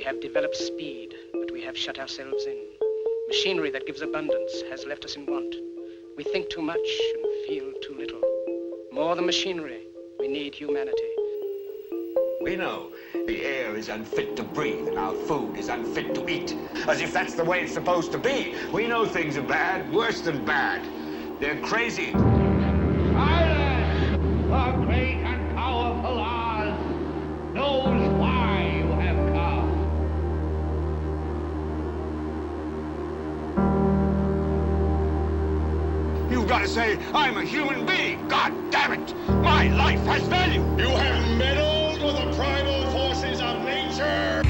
have developed speed, but we have shut ourselves in. Machinery that gives abundance has left us in want. We think too much and feel too little. More than machinery, we need humanity. We know the air is unfit to breathe and our food is unfit to eat, as if that's the way it's supposed to be. We know things are bad, worse than bad. They're crazy. Silence! The great and powerful Oz knows why you have come. You've got to say, I'm a human being. God damn it! My life has value. You have meddled with the primal forces of nature.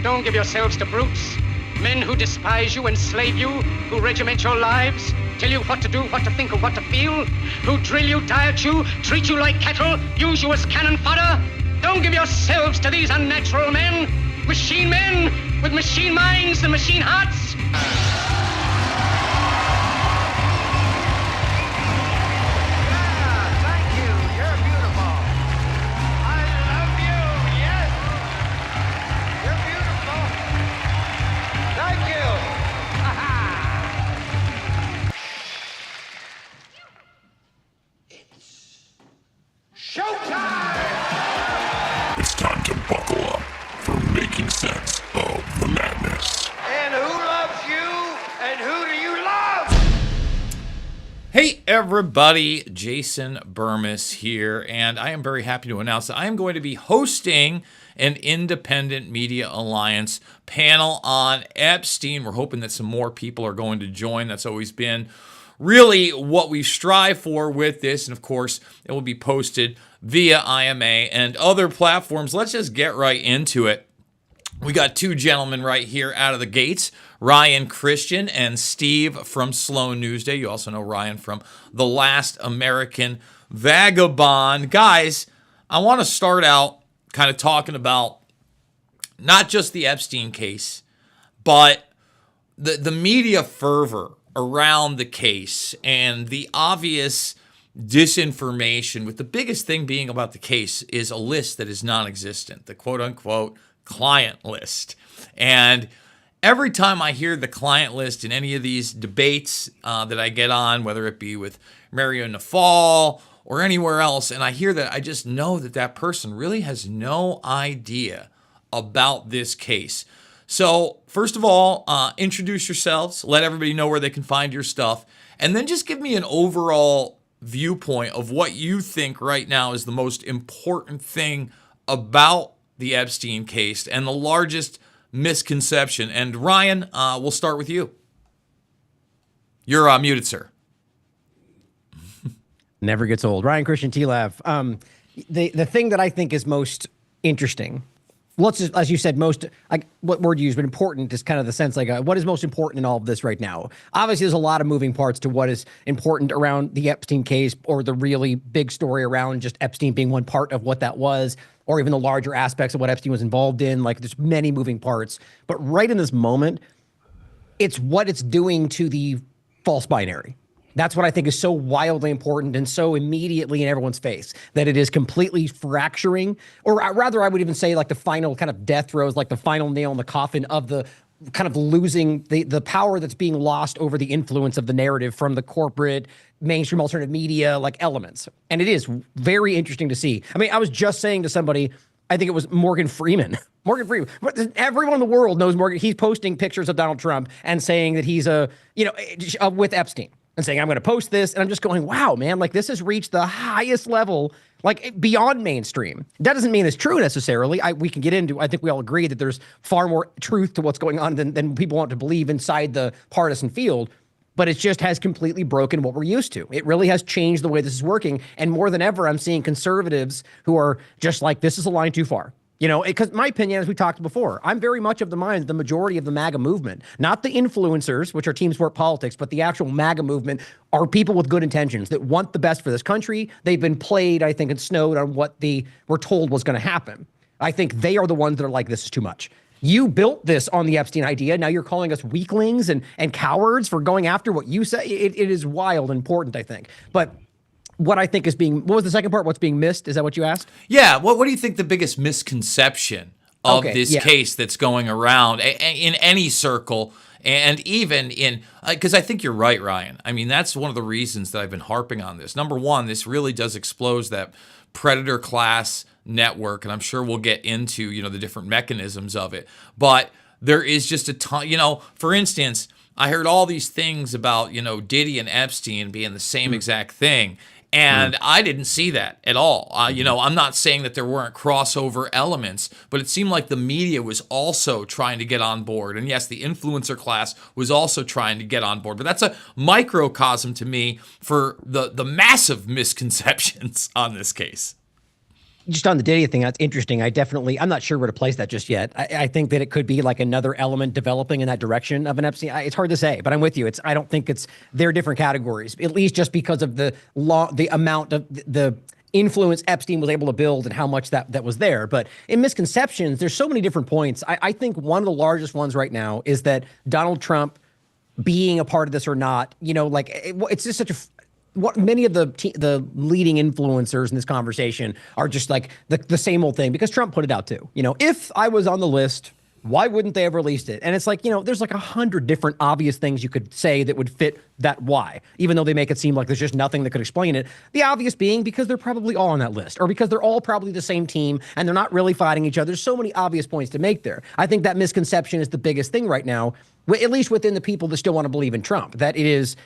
Don't give yourselves to brutes, men who despise you, enslave you, who regiment your lives, tell you what to do, what to think, or what to feel, who drill you, diet you, treat you like cattle, use you as cannon fodder. Don't give yourselves to these unnatural men with machine minds and machine hearts. It's time to buckle up for making sense of the madness. And who loves you? And who do you love? Hey everybody, Jason Bermas here, and I am very happy to announce that I am going to be hosting an Independent Media Alliance panel on Epstein. We're hoping that some more people are going to join. That's always been really what we strive for with this, and of course, it will be posted via IMA and other platforms. Let's just get right into it. We got two gentlemen right here out of the gates, Ryan Christian and Steve from Sloan Newsday. You also know Ryan from The Last American Vagabond. Guys, I want to start out kind of talking about not just the Epstein case, but the media fervor around the case and the obvious disinformation, with the biggest thing being about the case is a list that is non-existent, the quote-unquote client list. And every time I hear the client list in any of these debates that I get on, whether it be with Mario Nafal or anywhere else, and I hear that, I just know that that person really has no idea about this case. So first of all, introduce yourselves, let everybody know where they can find your stuff, and then just give me an overall viewpoint of what you think right now is the most important thing about the Epstein case and the largest misconception. And Ryan, we'll start with you. You're muted, sir. Never gets old. Ryan Christian, TLAV. The thing that I think is most interesting, let's just, as you said, most, like, what word you use, but important is kind of the sense, like, what is most important in all of this right now? Obviously, there's a lot of moving parts to what is important around the Epstein case, or the really big story around just Epstein being one part of what that was, or even the larger aspects of what Epstein was involved in. Like, there's many moving parts. But right in this moment, it's what it's doing to the false binary. That's what I think is so wildly important and so immediately in everyone's face, that it is completely fracturing, or rather I would even say like the final kind of death throes, like the final nail in the coffin of the kind of losing the power that's being lost over the influence of the narrative from the corporate mainstream alternative media like elements. And it is very interesting to see. I mean, I was just saying to somebody, I think it was Morgan Freeman. Morgan Freeman. Everyone in the world knows Morgan. He's posting pictures of Donald Trump and saying that he's with Epstein, and saying, I'm going to post this. And I'm just going, wow, man, like this has reached the highest level, like beyond mainstream. That doesn't mean it's true necessarily. We can get into, I think we all agree that there's far more truth to what's going on than people want to believe inside the partisan field. But it just has completely broken what we're used to. It really has changed the way this is working. And more than ever, I'm seeing conservatives who are just like, this is a line too far. You know, because my opinion, as we talked before, I'm very much of the mind that the majority of the MAGA movement, not the influencers, which are team sport politics, but the actual MAGA movement, are people with good intentions that want the best for this country. They've been played, I think, and snowed on what they were told was going to happen. I think they are the ones that are like, this is too much. You built this on the Epstein idea. Now you're calling us weaklings and cowards for going after what you say. It is wild and important, I think. But what I think is being, what was the second part? What's being missed? Is that what you asked? Yeah. What do you think the biggest misconception of Okay, this yeah. case that's going around in any circle. And even in, because I think you're right, Ryan. I mean, that's one of the reasons that I've been harping on this. Number one, this really does expose that predator class network, and I'm sure we'll get into, the different mechanisms of it. But there is just a ton, for instance, I heard all these things about, Diddy and Epstein being the same exact thing. And I didn't see that at all. I'm not saying that there weren't crossover elements, but it seemed like the media was also trying to get on board. And yes, the influencer class was also trying to get on board. But that's a microcosm to me for the massive misconceptions on this case. Just on the Diddy thing, that's interesting. I'm not sure where to place that just yet. I think that it could be like another element developing in that direction of an Epstein. It's hard to say, but I'm with you. I don't think they're different categories, at least just because of the amount of the influence Epstein was able to build and how much that was there. But in misconceptions, there's so many different points. I think one of the largest ones right now is that Donald Trump being a part of this or not, it's just such a what many of the leading influencers in this conversation are just like the same old thing, because Trump put it out too. If I was on the list, why wouldn't they have released it? And it's like, there's like 100 different obvious things you could say that would fit that why, even though they make it seem like there's just nothing that could explain it. The obvious being because they're probably all on that list, or because they're all probably the same team and they're not really fighting each other. There's so many obvious points to make there. I think that misconception is the biggest thing right now, at least within the people that still want to believe in Trump, that he's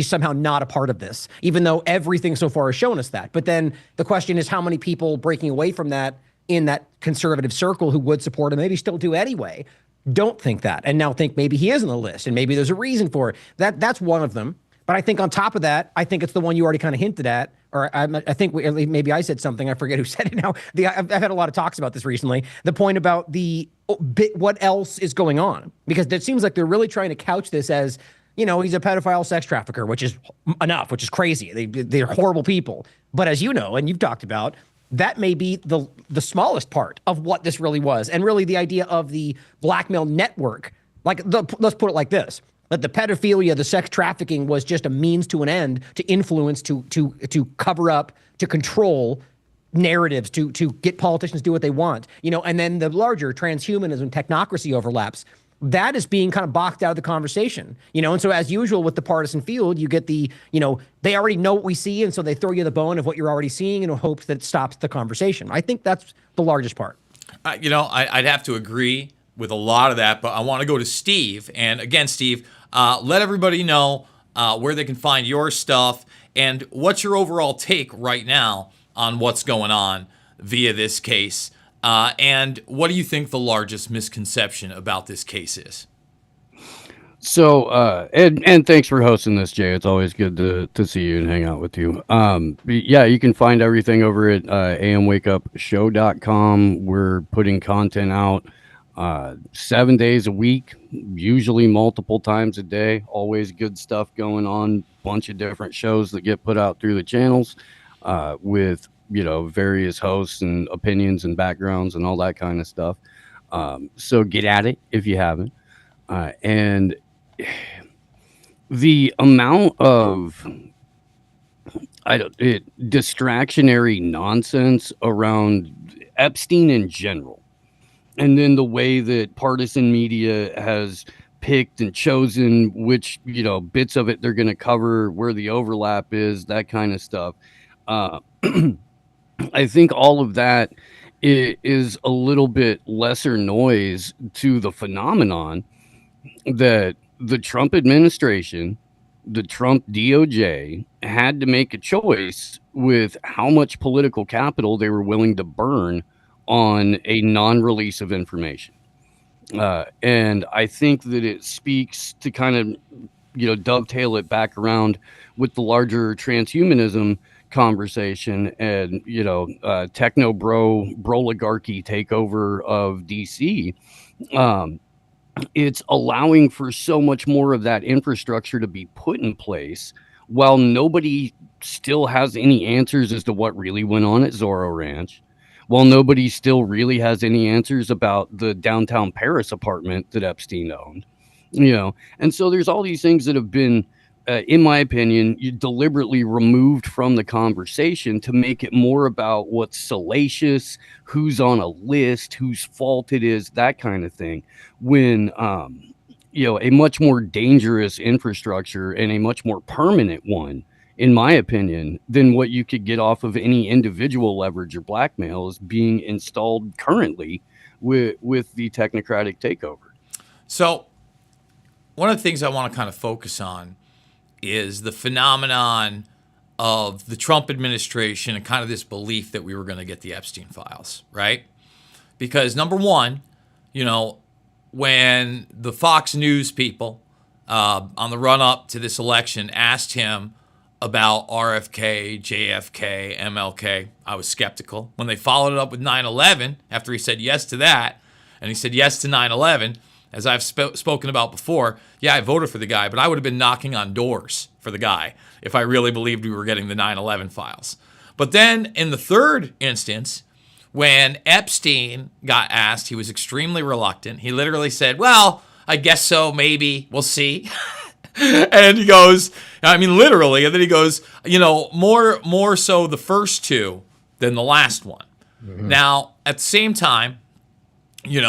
somehow not a part of this, even though everything so far has shown us that. But then the question is how many people breaking away from that in that conservative circle who would support him, maybe still do anyway, don't think that and now think maybe he is on the list and maybe there's a reason for it. That's one of them. But I think on top of that, I think it's the one you already kind of hinted at, or I think maybe I said something. I forget who said it now. I've had a lot of talks about this recently. The point about what else is going on, because it seems like they're really trying to couch this as, he's a pedophile sex trafficker, which is enough, which is crazy. They're horrible people. But as you know, and you've talked about, that may be the smallest part of what this really was. And really the idea of the blackmail network, let's put it like this, that the pedophilia, the sex trafficking was just a means to an end to influence, to cover up, to control narratives, to get politicians to do what they want, and then the larger transhumanism, technocracy overlaps. That is being kind of boxed out of the conversation, and so as usual with the partisan field, you get they already know what we see, and so they throw you the bone of what you're already seeing in hopes that it stops the conversation. I think that's the largest part. I'd have to agree with a lot of that, but I want to go to Steve. And again, Steve, let everybody know where they can find your stuff and what's your overall take right now on what's going on via this case. And what do you think the largest misconception about this case is? So, and thanks for hosting this, Jay. It's always good to see you and hang out with you. Yeah, you can find everything over at amwakeupshow.com. We're putting content out 7 days a week, usually multiple times a day. Always good stuff going on. Bunch of different shows that get put out through the channels with various hosts and opinions and backgrounds and all that kind of stuff. So get at it if you haven't. And the amount of distractionary nonsense around Epstein in general, and then the way that partisan media has picked and chosen which bits of it they're going to cover, where the overlap is, that kind of stuff. I think all of that is a little bit lesser noise to the phenomenon that the Trump administration, the Trump DOJ, had to make a choice with how much political capital they were willing to burn on a non-release of information. And I think that it speaks to kind of, dovetail it back around with the larger transhumanism conversation and, techno broligarchy takeover of DC. It's allowing for so much more of that infrastructure to be put in place while nobody still has any answers as to what really went on at Zorro Ranch, while nobody still really has any answers about the downtown Paris apartment that Epstein owned, and so there's all these things that have been in my opinion, you deliberately removed from the conversation to make it more about what's salacious, who's on a list, whose fault it is, that kind of thing. When, a much more dangerous infrastructure and a much more permanent one, in my opinion, than what you could get off of any individual leverage or blackmail is being installed currently with the technocratic takeover. So one of the things I want to kind of focus on is the phenomenon of the Trump administration and kind of this belief that we were going to get the Epstein files, right? Because number one, when the Fox News people on the run up to this election asked him about RFK, JFK, MLK, I was skeptical. When they followed it up with 9/11, after he said yes to that, and he said yes to 9/11, as I've spoken about before, yeah, I voted for the guy, but I would have been knocking on doors for the guy if I really believed we were getting the 9/11 files. But then in the third instance, when Epstein got asked, he was extremely reluctant. He literally said, well, I guess so, maybe, we'll see. And he goes, literally, and then he goes, more so the first two than the last one. Mm-hmm. Now, at the same time, he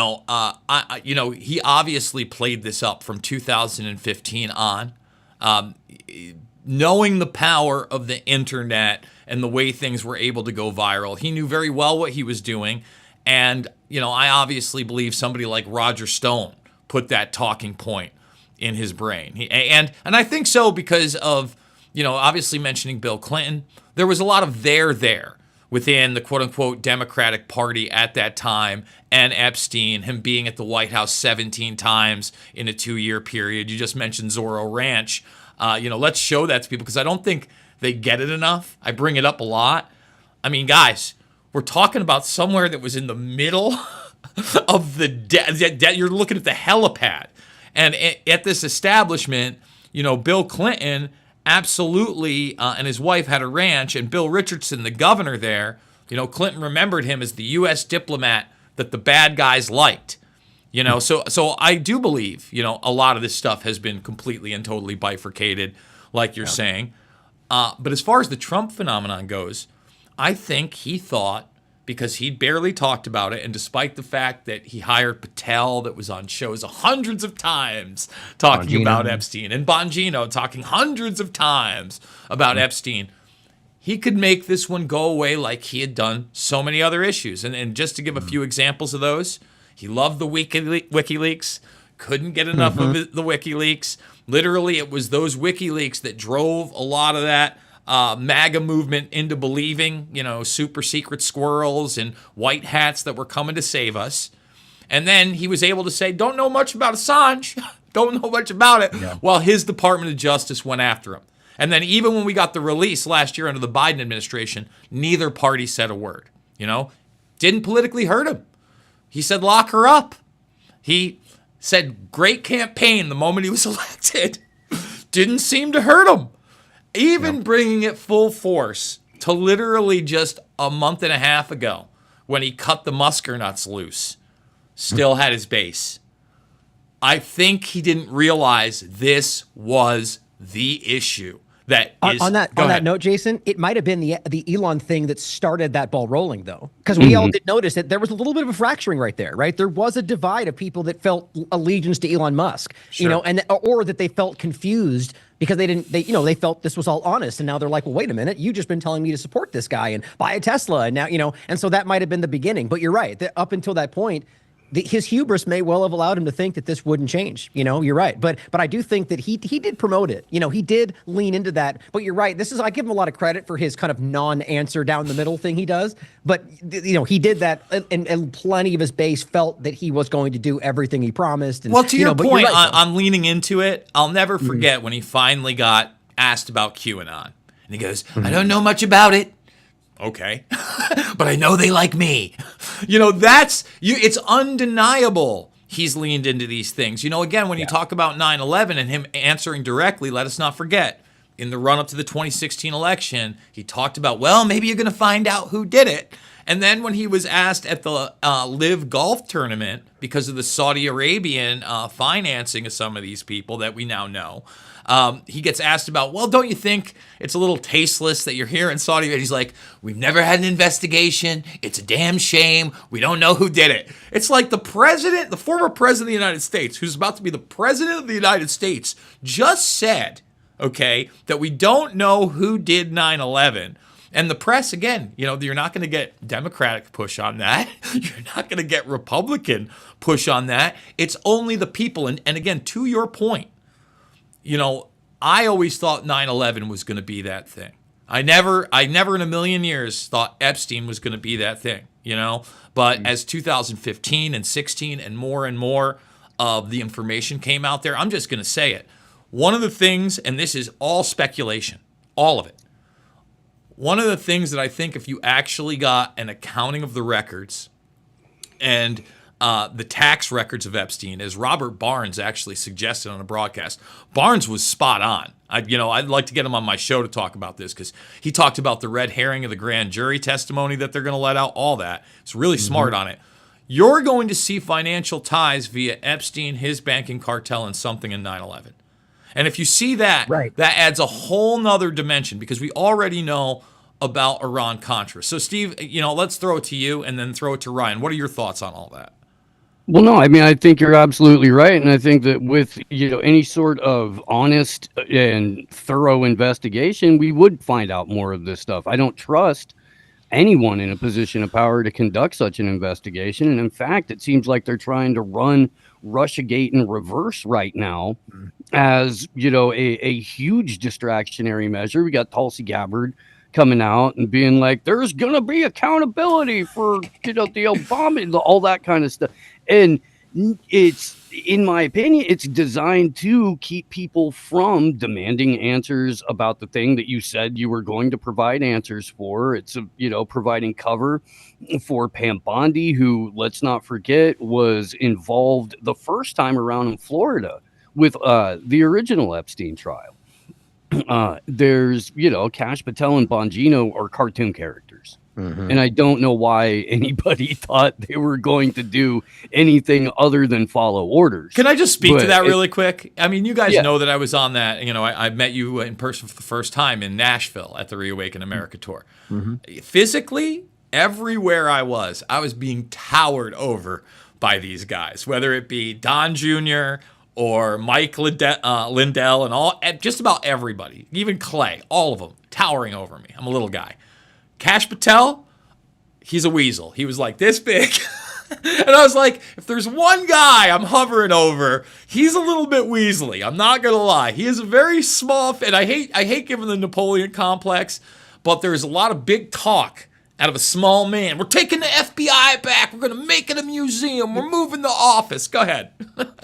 obviously played this up from 2015 on, knowing the power of the internet and the way things were able to go viral. He knew very well what he was doing. And, I obviously believe somebody like Roger Stone put that talking point in his brain. And I think so because of, obviously mentioning Bill Clinton. There was a lot of there within the quote-unquote Democratic Party at that time, and Epstein, him being at the White House 17 times in a 2-year period. You just mentioned Zorro Ranch. Let's show that to people because I don't think they get it enough. I bring it up a lot. Guys, we're talking about somewhere that was in the middle of the you're looking at the helipad. And at this establishment, Bill Clinton absolutely, and his wife had a ranch, and Bill Richardson, the governor there, Clinton remembered him as the U.S. diplomat that the bad guys liked. So I do believe, a lot of this stuff has been completely and totally bifurcated, like you're saying. But as far as the Trump phenomenon goes, I think he thought, because he barely talked about it, and despite the fact that he hired Patel that was on shows hundreds of times talking about Epstein, and Bongino talking hundreds of times about Epstein, he could make this one go away like he had done so many other issues. And just to give a few examples of those, he loved the WikiLeaks, couldn't get enough of the WikiLeaks. Literally, it was those WikiLeaks that drove a lot of that MAGA movement into believing, super secret squirrels and white hats that were coming to save us. And then he was able to say, don't know much about Assange, don't know much about it, while his Department of Justice went after him. And then even when we got the release last year under the Biden administration, neither party said a word, didn't politically hurt him. He said, lock her up. He said, great campaign the moment he was elected. Didn't seem to hurt him. Even bringing it full force to literally just a month and a half ago when he cut the muskernuts loose, still had his base. I think he didn't realize this was the issue. On that note, Jason, it might have been the Elon thing that started that ball rolling, though, because we all did notice that there was a little bit of a fracturing right there, right? There was a divide of people that felt allegiance to Elon Musk, or that they felt confused because they felt this was all honest, and now they're like, well, wait a minute, you just been telling me to support this guy and buy a Tesla, and now and so that might have been the beginning. But you're right, up until that point, his hubris may well have allowed him to think that this wouldn't change. You're right. But I do think that he did promote it. He did lean into that. But you're right. I give him a lot of credit for his kind of non-answer down the middle thing he does. But, he did that, and plenty of his base felt that he was going to do everything he promised. And, well, to your point on leaning into it, I'll never forget when he finally got asked about QAnon. And he goes, I don't know much about it. Okay, but I know they like me. It's undeniable he's leaned into these things. Again, when you talk about 9/11 and him answering directly, let us not forget, in the run-up to the 2016 election, he talked about, well, maybe you're going to find out who did it. And then when he was asked at the Live Golf tournament, because of the Saudi Arabian financing of some of these people that we now know, He gets asked about, well, don't you think it's a little tasteless that you're here in Saudi Arabia? He's like, we've never had an investigation. It's a damn shame. We don't know who did it. It's like the former president of the United States, who's about to be the president of the United States, just said, okay, that we don't know who did 9/11. And the press, again, you're not going to get Democratic push on that. You're not going to get Republican push on that. It's only the people. And again, to your point, I always thought 9/11 was going to be that thing. I never in a million years thought Epstein was going to be that thing, But as 2015 and 16 and more of the information came out there, I'm just going to say it. One of the things, and this is all speculation, all of it. One of the things that I think if you actually got an accounting of the records and the tax records of Epstein, as Robert Barnes actually suggested on a broadcast, Barnes was spot on. I'd like to get him on my show to talk about this because he talked about the red herring of the grand jury testimony that they're going to let out, all that. It's really smart on it. You're going to see financial ties via Epstein, his banking cartel, and something in 9/11. And if you see that, that adds a whole nother dimension because we already know about Iran-Contra. So, Steve, let's throw it to you and then throw it to Ryan. What are your thoughts on all that? Well, no, I mean, I think you're absolutely right. And I think that with, any sort of honest and thorough investigation, we would find out more of this stuff. I don't trust anyone in a position of power to conduct such an investigation. And in fact, it seems like they're trying to run Russiagate in reverse right now as, a huge distractionary measure. We got Tulsi Gabbard coming out and being like, there's going to be accountability for, the Obama, all that kind of stuff. And it's, in my opinion, it's designed to keep people from demanding answers about the thing that you said you were going to provide answers for. It's, providing cover for Pam Bondi, who, let's not forget, was involved the first time around in Florida with the original Epstein trial. There's, Kash Patel and Bongino are cartoon characters. And I don't know why anybody thought they were going to do anything other than follow orders. Can I just speak to that really quick? I mean, you guys know that I was on that. I met you in person for the first time in Nashville at the Reawaken America tour. Physically, everywhere I was being towered over by these guys, whether it be Don Jr. or Mike Lindell and just about everybody, even Clay, all of them towering over me. I'm a little guy. Kash Patel, he's a weasel. He was like this big. And I was like, if there's one guy I'm hovering over, he's a little bit weaselly. I'm not going to lie. He is a very small, and I hate giving the Napoleon complex, but there's a lot of big talk out of a small man. We're taking the FBI back. We're going to make it a museum. We're moving the office. Go ahead.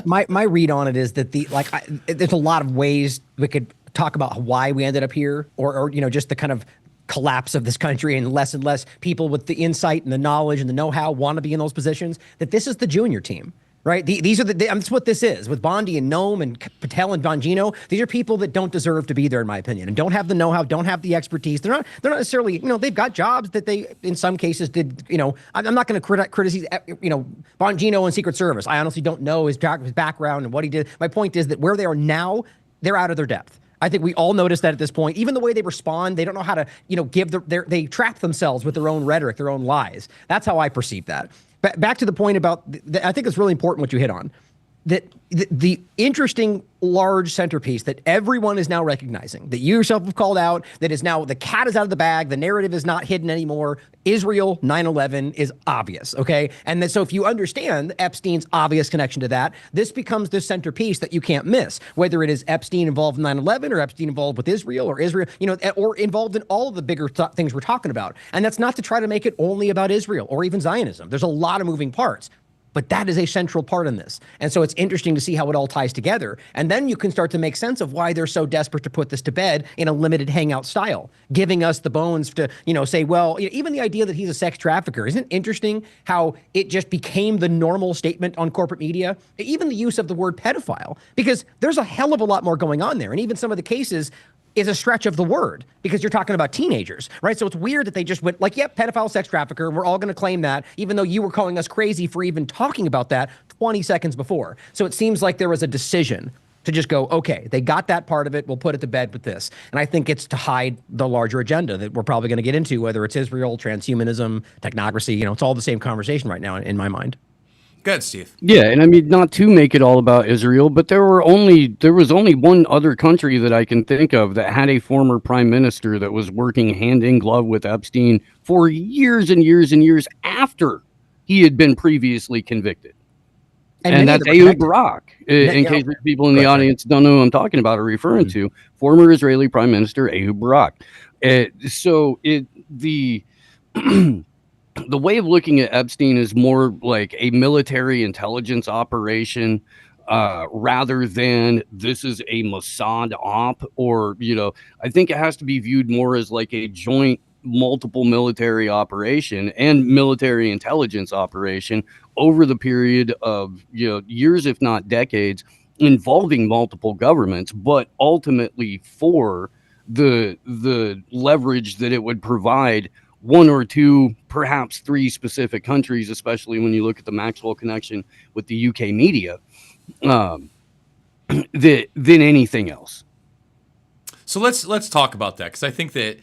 my read on it is that there's a lot of ways we could talk about why we ended up here or just the kind of collapse of this country and less people with the insight and the knowledge and the know-how want to be in those positions, that this is the junior team, right? These are that's what this is with Bondi and Nome and Patel and Bongino. These are people that don't deserve to be there, in my opinion, and don't have the know-how, don't have the expertise. They're not necessarily, they've got jobs that they, in some cases did, I'm not going to criticize, Bongino and Secret Service. I honestly don't know his background and what he did. My point is that where they are now, they're out of their depth. I think we all noticed that at this point. Even the way they respond, they don't know how to, give they trap themselves with their own rhetoric, their own lies. That's how I perceive that. Back to the point about, I think it's really important what you hit on. That the interesting large centerpiece that everyone is now recognizing, that you yourself have called out, that is now the cat is out of the bag, the narrative is not hidden anymore. Israel 9/11 is obvious, okay? And so if you understand Epstein's obvious connection to that, this becomes this centerpiece that you can't miss, whether it is Epstein involved in 9/11 or Epstein involved with Israel or Israel, or involved in all of the bigger things we're talking about. And that's not to try to make it only about Israel or even Zionism. There's a lot of moving parts. But that is a central part in this. And so it's interesting to see how it all ties together. And then you can start to make sense of why they're so desperate to put this to bed in a limited hangout style, giving us the bones to, say, well, even the idea that he's a sex trafficker. Isn't it interesting how it just became the normal statement on corporate media? Even the use of the word pedophile, because there's a hell of a lot more going on there. And even some of the cases is a stretch of the word because you're talking about teenagers, right? So it's weird that they just went like, yep, pedophile, sex trafficker, and we're all going to claim that, even though you were calling us crazy for even talking about that 20 seconds before. So it seems like there was a decision to just go, okay, they got that part of it. We'll put it to bed with this. And I think it's to hide the larger agenda that we're probably going to get into, whether it's Israel, transhumanism, technocracy. You know, it's all the same conversation right now in my mind. Good, Steve. Yeah, and I mean, not to make it all about Israel, but there was only one other country that I can think of that had a former prime minister that was working hand in glove with Epstein for years and years and years after he had been previously convicted. And that's Ehud Barak. In case people in the audience don't know who I'm talking about or referring to, former Israeli Prime Minister Ehud Barak. The way of looking at Epstein is more like a military intelligence operation rather than this is a Mossad op, or, you know, I think it has to be viewed more as like a joint multiple military operation and military intelligence operation over the period of, you know, years, if not decades, involving multiple governments, but ultimately for the leverage that it would provide one or two, perhaps three specific countries, especially when you look at the Maxwell connection with the UK media, than anything else. So let's talk about that, because I think that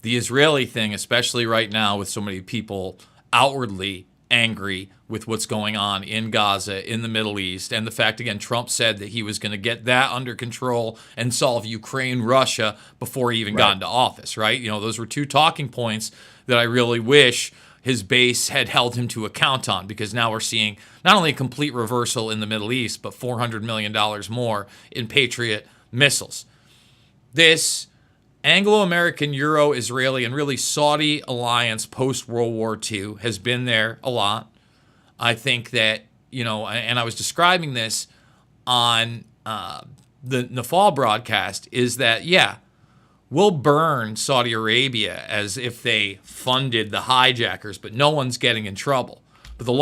the Israeli thing, especially right now with so many people outwardly angry with what's going on in Gaza, in the Middle East, and the fact, again, Trump said that he was going to get that under control and solve Ukraine, Russia before he even got into office, right? You know, those were two talking points that I really wish his base had held him to account on, because now we're seeing not only a complete reversal in the Middle East, but $400 million more in Patriot missiles. This Anglo-American, Euro-Israeli, and really Saudi alliance post-World War II has been there a lot. I think that, you know, and I was describing this on the Nafal broadcast, is that, yeah, we'll burn Saudi Arabia as if they funded the hijackers, but no one's getting in trouble. But the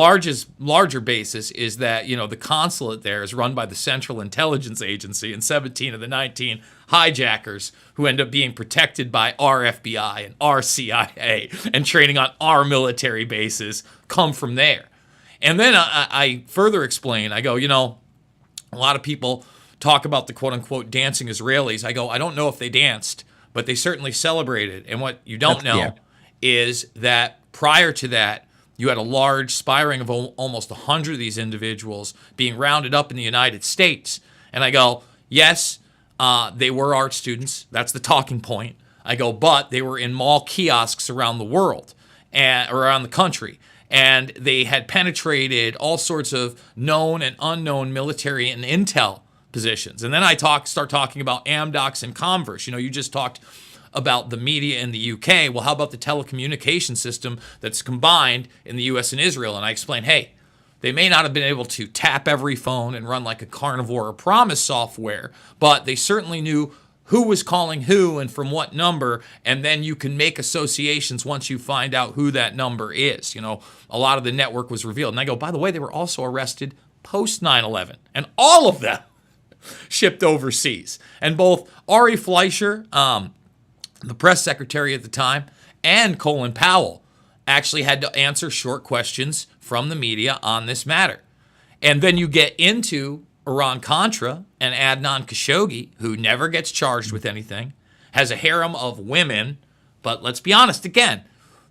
larger basis is that, you know, the consulate there is run by the Central Intelligence Agency, and 17 of the 19 hijackers who end up being protected by our FBI and our CIA and training on our military bases come from there. And then I further explain, I go, you know, a lot of people talk about the quote-unquote dancing Israelis. I go, I don't know if they danced, but they certainly celebrated. And what you don't know is that prior to that, you had a large spiring of almost 100 of these individuals being rounded up in the United States. And I go, yes, they were art students. That's the talking point. I go, but they were in mall kiosks around the world and around the country. And they had penetrated all sorts of known and unknown military and intel positions. And then I start talking about Amdocs and Converse. You know, you just talked about the media in the UK. Well, how about the telecommunication system that's combined in the US and Israel? And I explained, hey, they may not have been able to tap every phone and run like a carnivore or Promise software, but they certainly knew who was calling who and from what number, and then you can make associations once you find out who that number is. You know, a lot of the network was revealed. And I go, by the way, they were also arrested post 9/11, and all of them shipped overseas. And both Ari Fleischer, the press secretary at the time, and Colin Powell actually had to answer short questions from the media on this matter. And then you get into Iran-Contra and Adnan Khashoggi, who never gets charged with anything, has a harem of women. But let's be honest, again,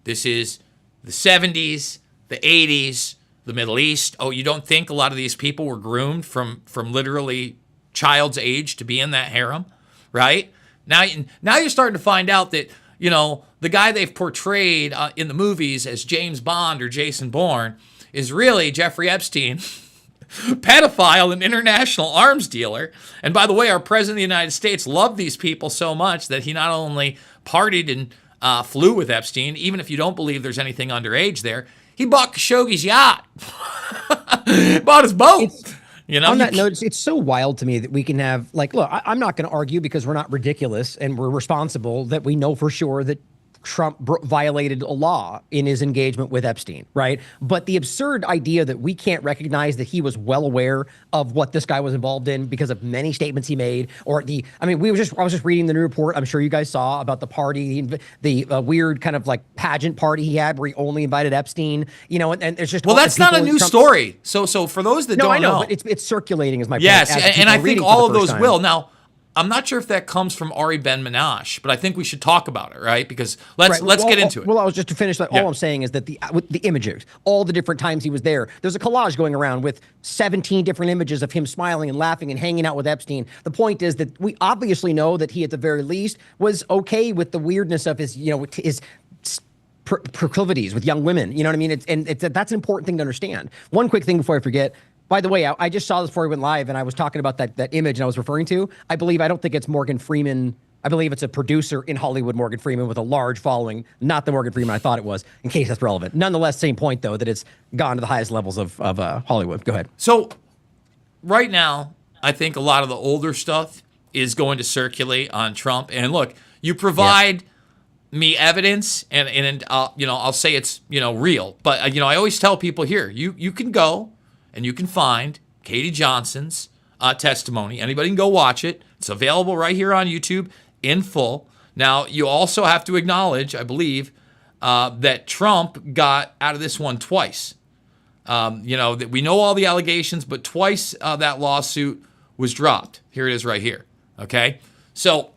this is the 70s, the 80s, the Middle East. Oh, you don't think a lot of these people were groomed from literally child's age to be in that harem, right? Now you're starting to find out that, you know, the guy they've portrayed in the movies as James Bond or Jason Bourne is really Jeffrey Epstein, pedophile and international arms dealer. And by the way, our president of the United States loved these people so much that he not only partied and flew with Epstein, even if you don't believe there's anything underage there, he bought Khashoggi's yacht, bought his boat. You know, on that note, it's so wild to me that we can have, like, look, I'm not going to argue because we're not ridiculous and we're responsible, that we know for sure that Trump violated a law in his engagement with Epstein, right? But the absurd idea that we can't recognize that he was well aware of what this guy was involved in because of many statements he made, or I was just reading the new report. I'm sure you guys saw about the party, the weird kind of like pageant party he had where he only invited Epstein, and there's just, well, that's not a new story. So for those that don't know, but it's circulating, is my point. Yes, and I think all of those will. Now, I'm not sure if that comes from Ari Ben-Menashe, but I think we should talk about it, right? Because let's get into it. Well, I was just to finish that. All I'm saying is that with the images, all the different times he was there's a collage going around with 17 different images of him smiling and laughing and hanging out with Epstein. The point is that we obviously know that he, at the very least, was okay with the weirdness of his, his proclivities with young women. You know what I mean? That's an important thing to understand. One quick thing before I forget. By the way, I just saw this before we went live, and I was talking about that image I was referring to. I don't think it's Morgan Freeman. I believe it's a producer in Hollywood, Morgan Freeman, with a large following, not the Morgan Freeman I thought it was, in case that's relevant. Nonetheless, same point, though, that it's gone to the highest levels of Hollywood. Go ahead. So right now, I think a lot of the older stuff is going to circulate on Trump. And look, you provide me evidence, and I'll say it's, real. But, I always tell people here, you can go and you can find Katie Johnson's testimony. Anybody can go watch it. It's available right here on YouTube in full. Now, you also have to acknowledge, I believe, that Trump got out of this one twice. That we know all the allegations, but twice that lawsuit was dropped. Here it is right here. Okay? So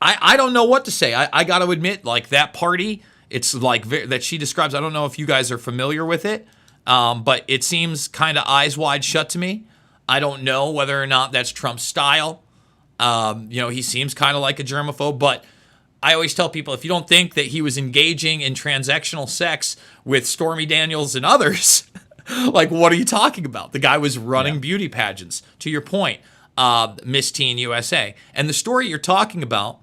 I don't know what to say. I got to admit, like, that party, it's like that she describes, I don't know if you guys are familiar with it. But it seems kind of eyes wide shut to me. I don't know whether or not that's Trump's style. He seems kind of like a germaphobe, but I always tell people, if you don't think that he was engaging in transactional sex with Stormy Daniels and others, like, what are you talking about? The guy was running beauty pageants, to your point, Miss Teen USA. And the story you're talking about,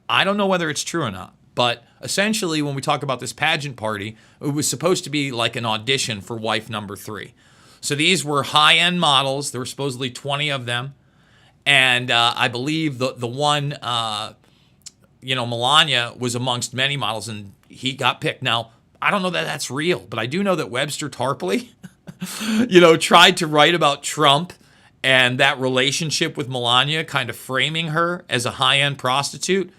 I don't know whether it's true or not, but essentially, when we talk about this pageant party, it was supposed to be like an audition for wife number 3. So these were high-end models. There were supposedly 20 of them. And I believe the one, Melania was amongst many models, and he got picked. Now, I don't know that that's real, but I do know that Webster Tarpley, tried to write about Trump and that relationship with Melania, kind of framing her as a high-end prostitute.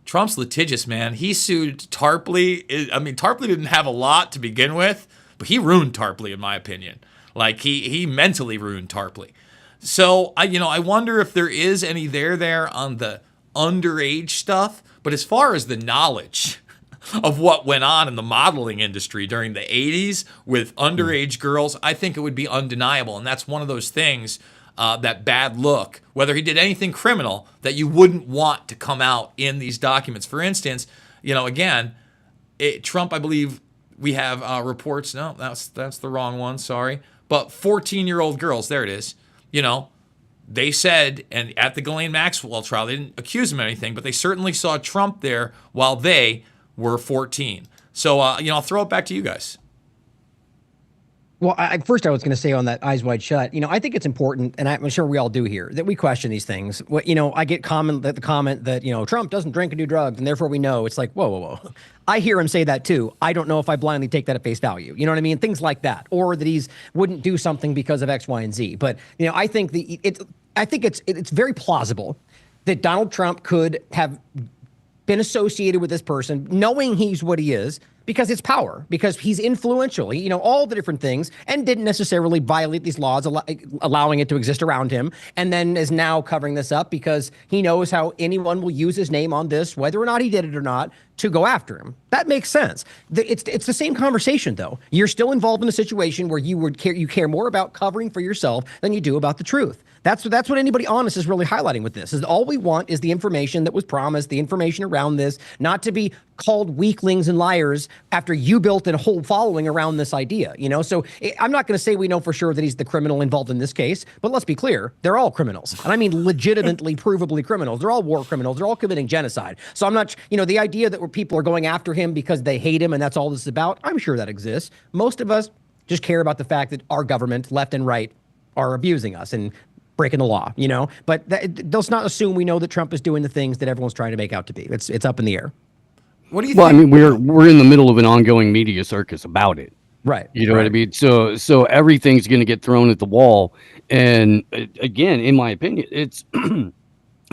Trump's litigious, man. He sued Tarpley. Tarpley didn't have a lot to begin with, but he ruined Tarpley, in my opinion. Like, he mentally ruined Tarpley. So, I wonder if there is any there on the underage stuff. But as far as the knowledge of what went on in the modeling industry during the 80s with underage girls, I think it would be undeniable. And that's one of those things, that bad look, whether he did anything criminal, that you wouldn't want to come out in these documents. For instance, Trump, I believe we have reports. No, that's the wrong one. Sorry. But 14-year-old girls, there it is. They said, and at the Ghislaine Maxwell trial, they didn't accuse him of anything, but they certainly saw Trump there while they were 14. So, I'll throw it back to you guys. Well, first I was going to say on that eyes wide shut, I think it's important, and I'm sure we all do here, that we question these things. I get the comment that, Trump doesn't drink and do drugs, and therefore we know. It's like, whoa. I hear him say that too. I don't know if I blindly take that at face value. You know what I mean? Things like that. Or that he's wouldn't do something because of X, Y, and Z. But, I think it's very plausible that Donald Trump could have been associated with this person, knowing he's what he is, because it's power, because he's influential, all the different things, and didn't necessarily violate these laws, allowing it to exist around him, and then is now covering this up because he knows how anyone will use his name on this, whether or not he did it or not, to go after him. That makes sense. It's the same conversation, though. You're still involved in a situation where you care more about covering for yourself than you do about the truth. That's what anybody honest is really highlighting with this, is all we want is the information that was promised, the information around this, not to be called weaklings and liars after you built a whole following around this idea, So I'm not going to say we know for sure that he's the criminal involved in this case, but let's be clear, they're all criminals. And I mean legitimately, provably criminals. They're all war criminals. They're all committing genocide. So I'm not, the idea that people are going after him because they hate him and that's all this is about, I'm sure that exists. Most of us just care about the fact that our government, left and right, are abusing us and breaking the law, But let's not assume we know that Trump is doing the things that everyone's trying to make out to be. It's up in the air. What do you Well, I think? mean, we're in the middle of an ongoing media circus about it. Right. You know what I mean? So everything's going to get thrown at the wall. And again, in my opinion, it's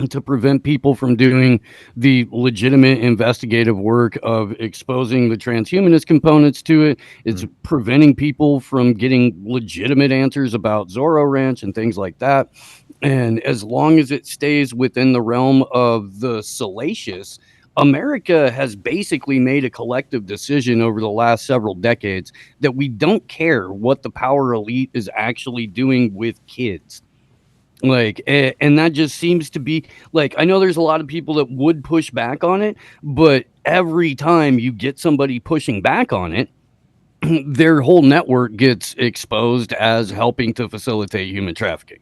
to prevent people from doing the legitimate investigative work of exposing the transhumanist components to it. It's preventing people from getting legitimate answers about Zorro Ranch and things like that. And as long as it stays within the realm of the salacious, America has basically made a collective decision over the last several decades that we don't care what the power elite is actually doing with kids. Like, and that just seems to be like, I know there's a lot of people that would push back on it, but every time you get somebody pushing back on it, their whole network gets exposed as helping to facilitate human trafficking.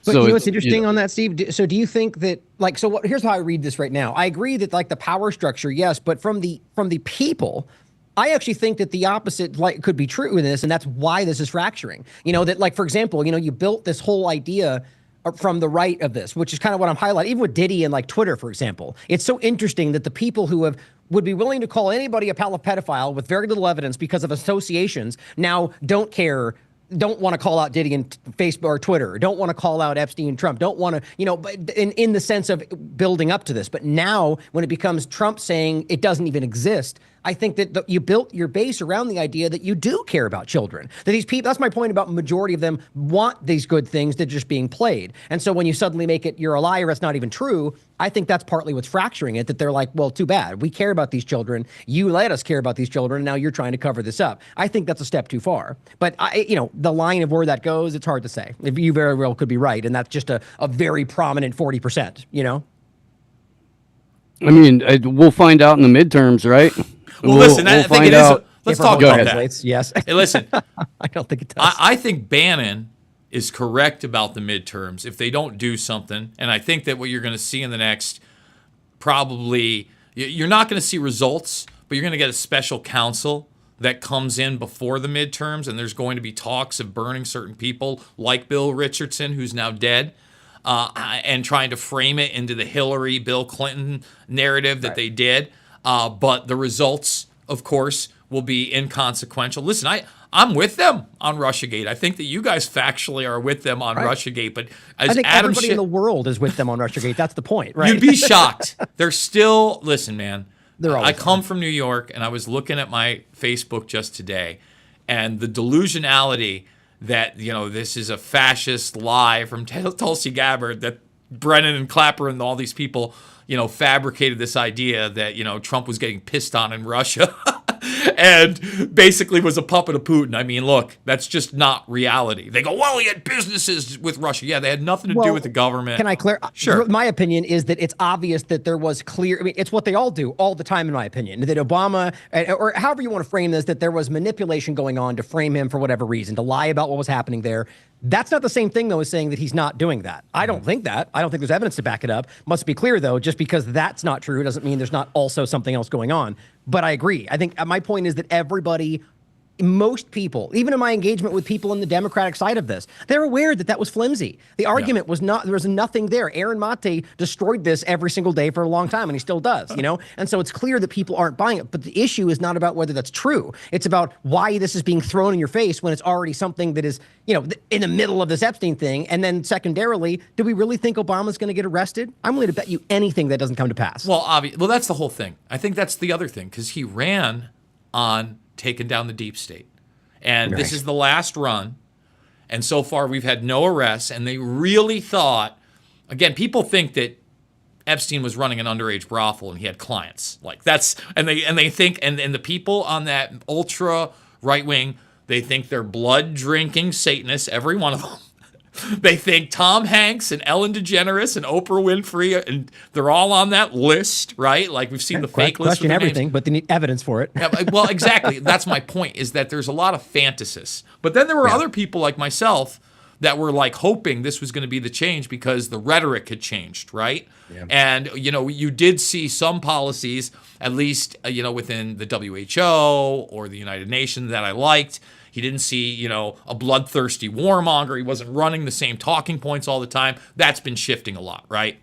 But So you know what's it's, interesting on that, Steve? So do you think that, like, so what, here's how I read this right now. I agree that, like, the power structure, yes, but from the people, I actually think that the opposite, like, could be true in this, and that's why this is fracturing. You know, that, like, for example, you know, you built this whole idea from the right of this, which is kind of what I'm highlighting, even with Diddy and, like, Twitter, for example. It's so interesting that the people who would be willing to call anybody a pedophile with very little evidence because of associations now don't care, don't want to call out Diddy and Facebook or Twitter, don't want to call out Epstein and Trump, don't want to, you know, but in the sense of building up to this. But now when it becomes Trump saying it doesn't even exist, I think that you built your base around the idea that you do care about children, that these people, that's my point about majority of them want these good things that are just being played. And so when you suddenly make it, you're a liar, that's not even true. I think that's partly what's fracturing it, that they're like, well, too bad. We care about these children. You let us care about these children. And now you're trying to cover this up. I think that's a step too far. But you know, the line of where that goes, it's hard to say. If you very well could be right. And that's just a very prominent 40%, you know? I mean, we'll find out in the midterms, right? Well, listen, I think it is. Let's talk about that. Yes. Hey, listen, I don't think it does. I think Bannon is correct about the midterms if they don't do something. And I think that what you're going to see in the next, probably, you're not going to see results, but you're going to get a special counsel that comes in before the midterms. And there's going to be talks of burning certain people like Bill Richardson, who's now dead. And trying to frame it into the Hillary, Bill Clinton narrative that they did. But the results, of course, will be inconsequential. Listen, I'm with them on Russiagate. I think that you guys factually are with them on Russiagate. But as I think Adam everybody in the world is with them on Russiagate. That's the point, right? You'd be shocked. They're still, listen, man. I come from New York, and I was looking at my Facebook just today, and the delusionality that, you know, this is a fascist lie from Tulsi Gabbard, that Brennan and Clapper and all these people, you know, fabricated this idea that, you know, Trump was getting pissed on in Russia and basically was a puppet of Putin. I mean, look, that's just not reality. They go, well, he had businesses with Russia. Yeah, they had nothing to do with the government. Can I clarify? Sure. My opinion is that it's obvious that there was clear, I mean, it's what they all do all the time, in my opinion, that Obama, or however you want to frame this, that there was manipulation going on to frame him for whatever reason, to lie about what was happening there. That's not the same thing, though, as saying that he's not doing that. I don't think that. I don't think there's evidence to back it up. Must be clear, though, just because that's not true doesn't mean there's not also something else going on. But I agree. I think my point is that everybody, most people, even in my engagement with people on the Democratic side of this, they're aware that that was flimsy. The argument was not, there was nothing there. Aaron Mate destroyed this every single day for a long time, and he still does, you know? And so it's clear that people aren't buying it. But the issue is not about whether that's true. It's about why this is being thrown in your face when it's already something that is, you know, in the middle of this Epstein thing. And then secondarily, do we really think Obama's going to get arrested? I'm willing to bet you anything that doesn't come to pass. Well, well, that's the whole thing. I think that's the other thing, because he ran on taking down the deep state. And this is the last run. And so far, we've had no arrests. And they really thought, again, people think that Epstein was running an underage brothel and he had clients. Like that's, and they think, and the people on that ultra right wing, they think they're blood drinking Satanists, every one of them. They think Tom Hanks and Ellen DeGeneres and Oprah Winfrey, and they're all on that list, right? Like we've seen the fake list. Question everything, but they need evidence for it. Yeah, well, exactly. That's my point, is that there's a lot of fantasists. But then there were other people like myself that were like hoping this was going to be the change because the rhetoric had changed, right? Yeah. And, you know, you did see some policies, at least, you know, within the WHO or the United Nations that I liked. He didn't see, you know, a bloodthirsty warmonger. He wasn't running the same talking points all the time. That's been shifting a lot, right?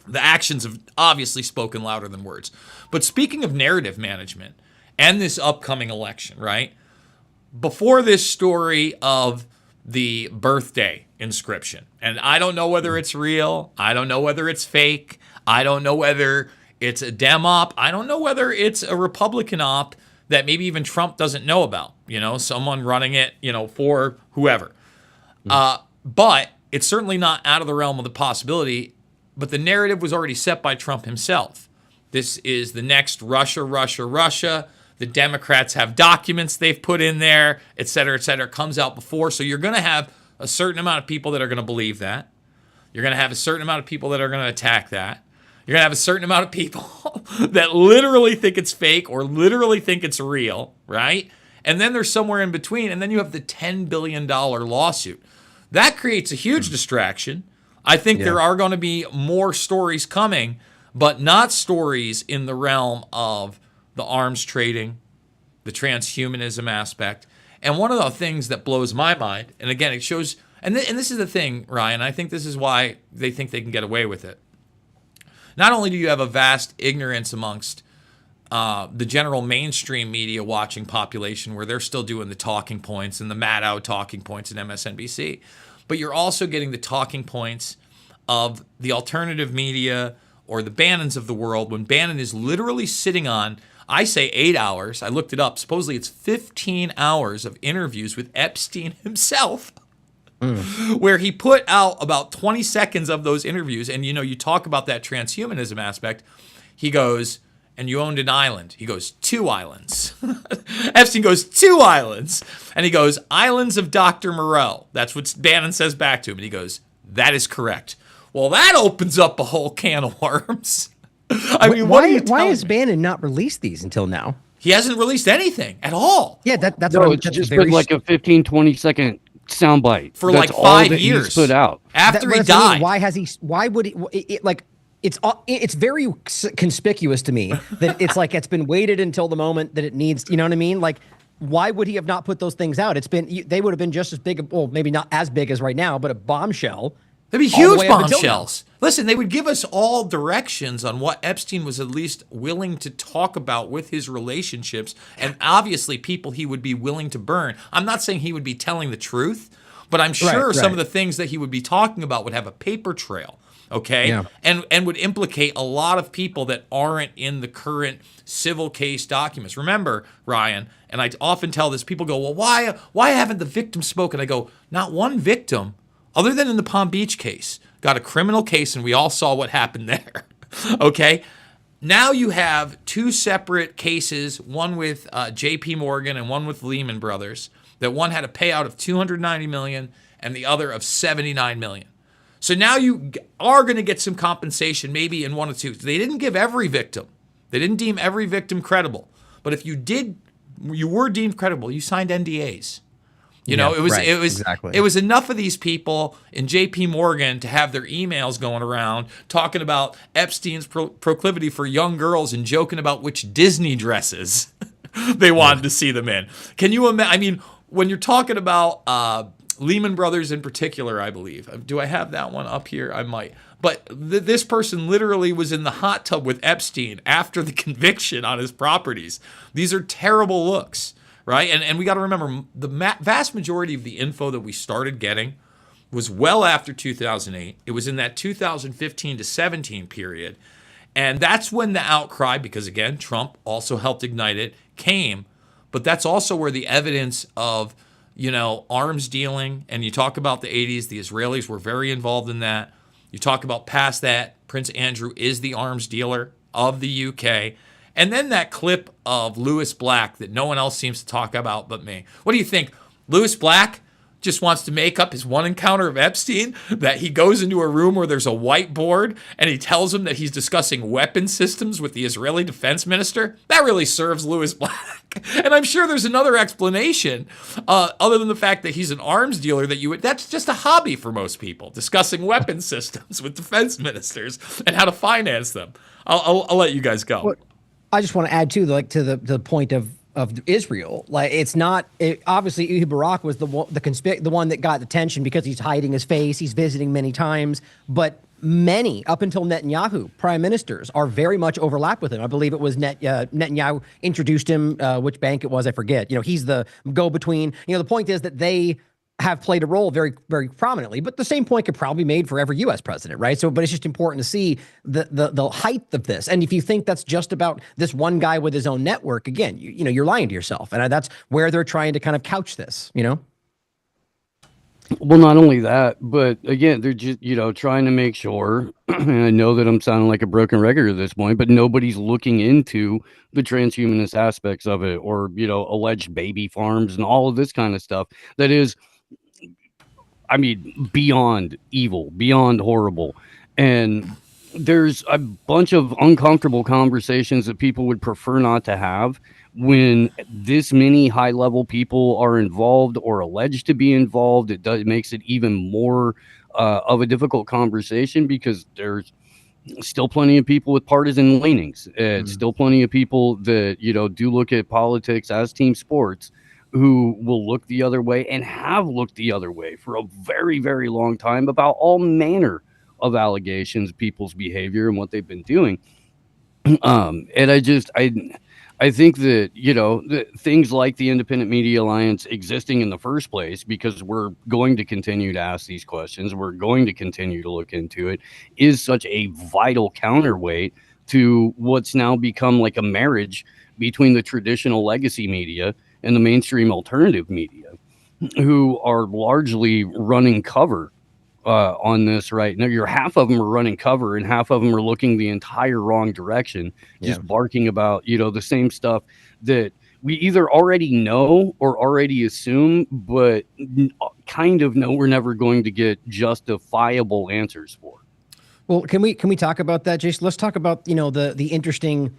The actions have obviously spoken louder than words. But speaking of narrative management and this upcoming election, right? Before this story of the birthday inscription, and I don't know whether it's real, I don't know whether it's fake, I don't know whether it's a Dem op, I don't know whether it's a Republican op that maybe even Trump doesn't know about, someone running it, for whoever. But it's certainly not out of the realm of the possibility. But the narrative was already set by Trump himself. This is the next Russia, Russia, Russia. The Democrats have documents they've put in there, et cetera, comes out before. So you're going to have a certain amount of people that are going to believe that. You're going to have a certain amount of people that are going to attack that. You're going to have a certain amount of people that literally think it's fake or literally think it's real, right? And then there's somewhere in between. And then you have the $10 billion lawsuit. That creates a huge distraction. I think there are going to be more stories coming, but not stories in the realm of the arms trading, the transhumanism aspect. And one of the things that blows my mind, and again, it shows, and this is the thing, Ryan, I think this is why they think they can get away with it. Not only do you have a vast ignorance amongst the general mainstream media watching population where they're still doing the talking points and the Maddow talking points in MSNBC, but you're also getting the talking points of the alternative media or the Bannons of the world when Bannon is literally sitting on, I say 8 hours, I looked it up, supposedly it's 15 hours of interviews with Epstein himself, where he put out about 20 seconds of those interviews. And, you talk about that transhumanism aspect. He goes, and you owned an island. He goes, 2 islands. Epstein goes, 2 islands. And he goes, islands of Dr. Moreau. That's what Bannon says back to him. And he goes, that is correct. Well, that opens up a whole can of worms. I mean, why has Bannon not released these until now? He hasn't released anything at all. Yeah, that's no, it's just been like a 15-20 second soundbite for like 5 years. He's put out after he died. Why has he? Why would he? It's very conspicuous to me that it's like it's been waited until the moment that it needs. You know what I mean? Like, why would he have not put those things out? They would have been just as big. Well, maybe not as big as right now, but a bombshell. They'd be huge bombshells. Listen, they would give us all directions on what Epstein was at least willing to talk about with his relationships, and obviously people he would be willing to burn. I'm not saying he would be telling the truth, but I'm sure some of the things that he would be talking about would have a paper trail, okay? Yeah. And would implicate a lot of people that aren't in the current civil case documents. Remember, Ryan, and I often tell this, people go, well, why haven't the victims spoken? I go, not one victim, other than in the Palm Beach case, got a criminal case, and we all saw what happened there, okay? Now you have 2 separate cases, one with J.P. Morgan and one with Lehman Brothers, that one had a payout of $290 million and the other of $79 million. So now you are going to get some compensation, maybe in 1 or 2. They didn't give every victim. They didn't deem every victim credible. But if you were deemed credible, you signed NDAs. It was enough of these people in J.P. Morgan to have their emails going around talking about Epstein's proclivity for young girls and joking about which Disney dresses they wanted to see them in. Can you imagine? I mean, when you're talking about Lehman Brothers in particular, I believe. Do I have that one up here? I might. But this person literally was in the hot tub with Epstein after the conviction on his properties. These are terrible looks. Right? And we got to remember, the vast majority of the info that we started getting was well after 2008. It was in that 2015 to 17 period. And that's when the outcry, because again, Trump also helped ignite it, came. But that's also where the evidence of, arms dealing, and you talk about the 80s, the Israelis were very involved in that. You talk about past that, Prince Andrew is the arms dealer of the UK. And then that clip of Lewis Black that no one else seems to talk about but me. What do you think? Lewis Black just wants to make up his one encounter of Epstein, that he goes into a room where there's a whiteboard and he tells him that he's discussing weapon systems with the Israeli defense minister? That really serves Lewis Black. And I'm sure there's another explanation other than the fact that he's an arms dealer that's just a hobby for most people, discussing weapon systems with defense ministers and how to finance them. I'll let you guys go. Well, I just want to add to the point of Israel. Like, it's not obviously Ehud Barak was the one that got attention because he's hiding his face. He's visiting many times, but many, up until Netanyahu, prime ministers are very much overlapped with him. I believe it was Netanyahu introduced him, which bank it was, I forget. He's the go-between. The point is that they have played a role very, very prominently, but the same point could probably be made for every U.S. president, right? So, but it's just important to see the height of this. And if you think that's just about this one guy with his own network, again, you're lying to yourself. And that's where they're trying to kind of couch this, Well, not only that, but again, they're just, trying to make sure, and I know that I'm sounding like a broken record at this point, but nobody's looking into the transhumanist aspects of it, or, alleged baby farms and all of this kind of stuff that is, beyond evil, beyond horrible. And there's a bunch of uncomfortable conversations that people would prefer not to have when this many high-level people are involved or alleged to be involved. It makes it even more of a difficult conversation, because there's still plenty of people with partisan leanings. Still plenty of people that, do look at politics as team sports, who will look the other way and have looked the other way for a very, very long time about all manner of allegations, people's behavior and what they've been doing. And I think that, things like the Independent Media Alliance existing in the first place, because we're going to continue to ask these questions, we're going to continue to look into it, is such a vital counterweight to what's now become like a marriage between the traditional legacy media and the mainstream alternative media, who are largely running cover on this right now. Half of them are running cover, and half of them are looking the entire wrong direction, just barking about, the same stuff that we either already know or already assume, but kind of know we're never going to get justifiable answers for. Well, can we talk about that, Jason? Let's talk about, the interesting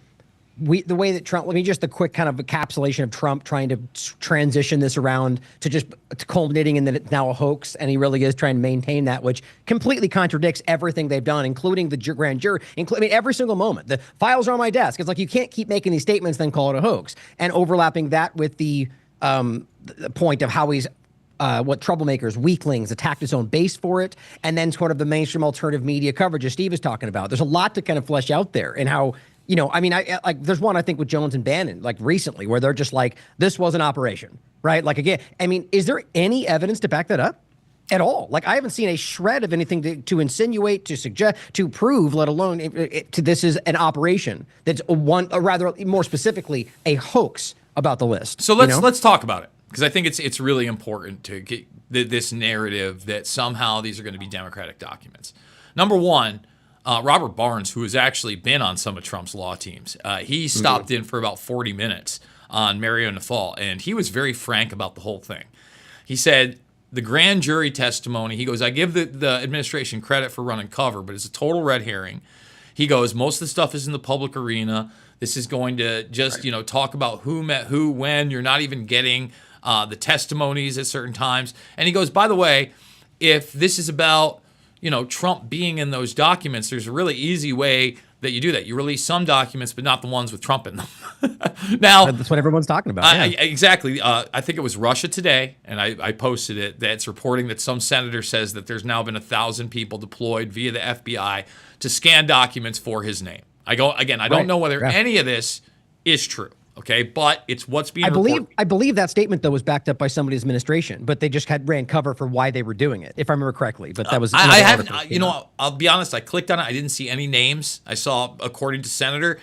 the way that Trump, just the quick kind of encapsulation of Trump trying to transition this around to just culminating in that it's now a hoax, and he really is trying to maintain that, which completely contradicts everything they've done, including the grand jury, every single moment. The files are on my desk. It's like, you can't keep making these statements, then call it a hoax, and overlapping that with the point of how he's what troublemakers, weaklings, attacked his own base for it, and then sort of the mainstream alternative media coverage as Steve is talking about. There's a lot to kind of flesh out there, and how, I like, there's one I think with Jones and Bannon, like recently, where they're just like, this was an operation, right? Like, again, is there any evidence to back that up at all? Like, I haven't seen a shred of anything to insinuate, to suggest, to prove, let alone to this is an operation that's rather more specifically a hoax about the list. So let's talk about it, because I think it's really important to get this narrative that somehow these are going to be Democratic documents. Number one, Robert Barnes, who has actually been on some of Trump's law teams, he stopped in for about 40 minutes on Mario Nafal, and he was very frank about the whole thing. He said the grand jury testimony, he goes, I give the administration credit for running cover, but it's a total red herring. He goes, most of the stuff is in the public arena. This is going to just, talk about who met who, when. You're not even getting the testimonies at certain times. And he goes, by the way, if this is about Trump being in those documents, there's a really easy way that you do that. You release some documents, but not the ones with Trump in them. Now, that's what everyone's talking about. Exactly. I think it was Russia Today, and I posted it, that's reporting that some senator says that there's now been 1,000 people deployed via the FBI to scan documents for his name. I don't know whether any of this is true. Okay, but it's what's being reported. I believe that statement, though, was backed up by somebody's administration, but they just ran cover for why they were doing it, if I remember correctly. But that was I haven't. I'll be honest. I clicked on it. I didn't see any names. I saw according to Senator.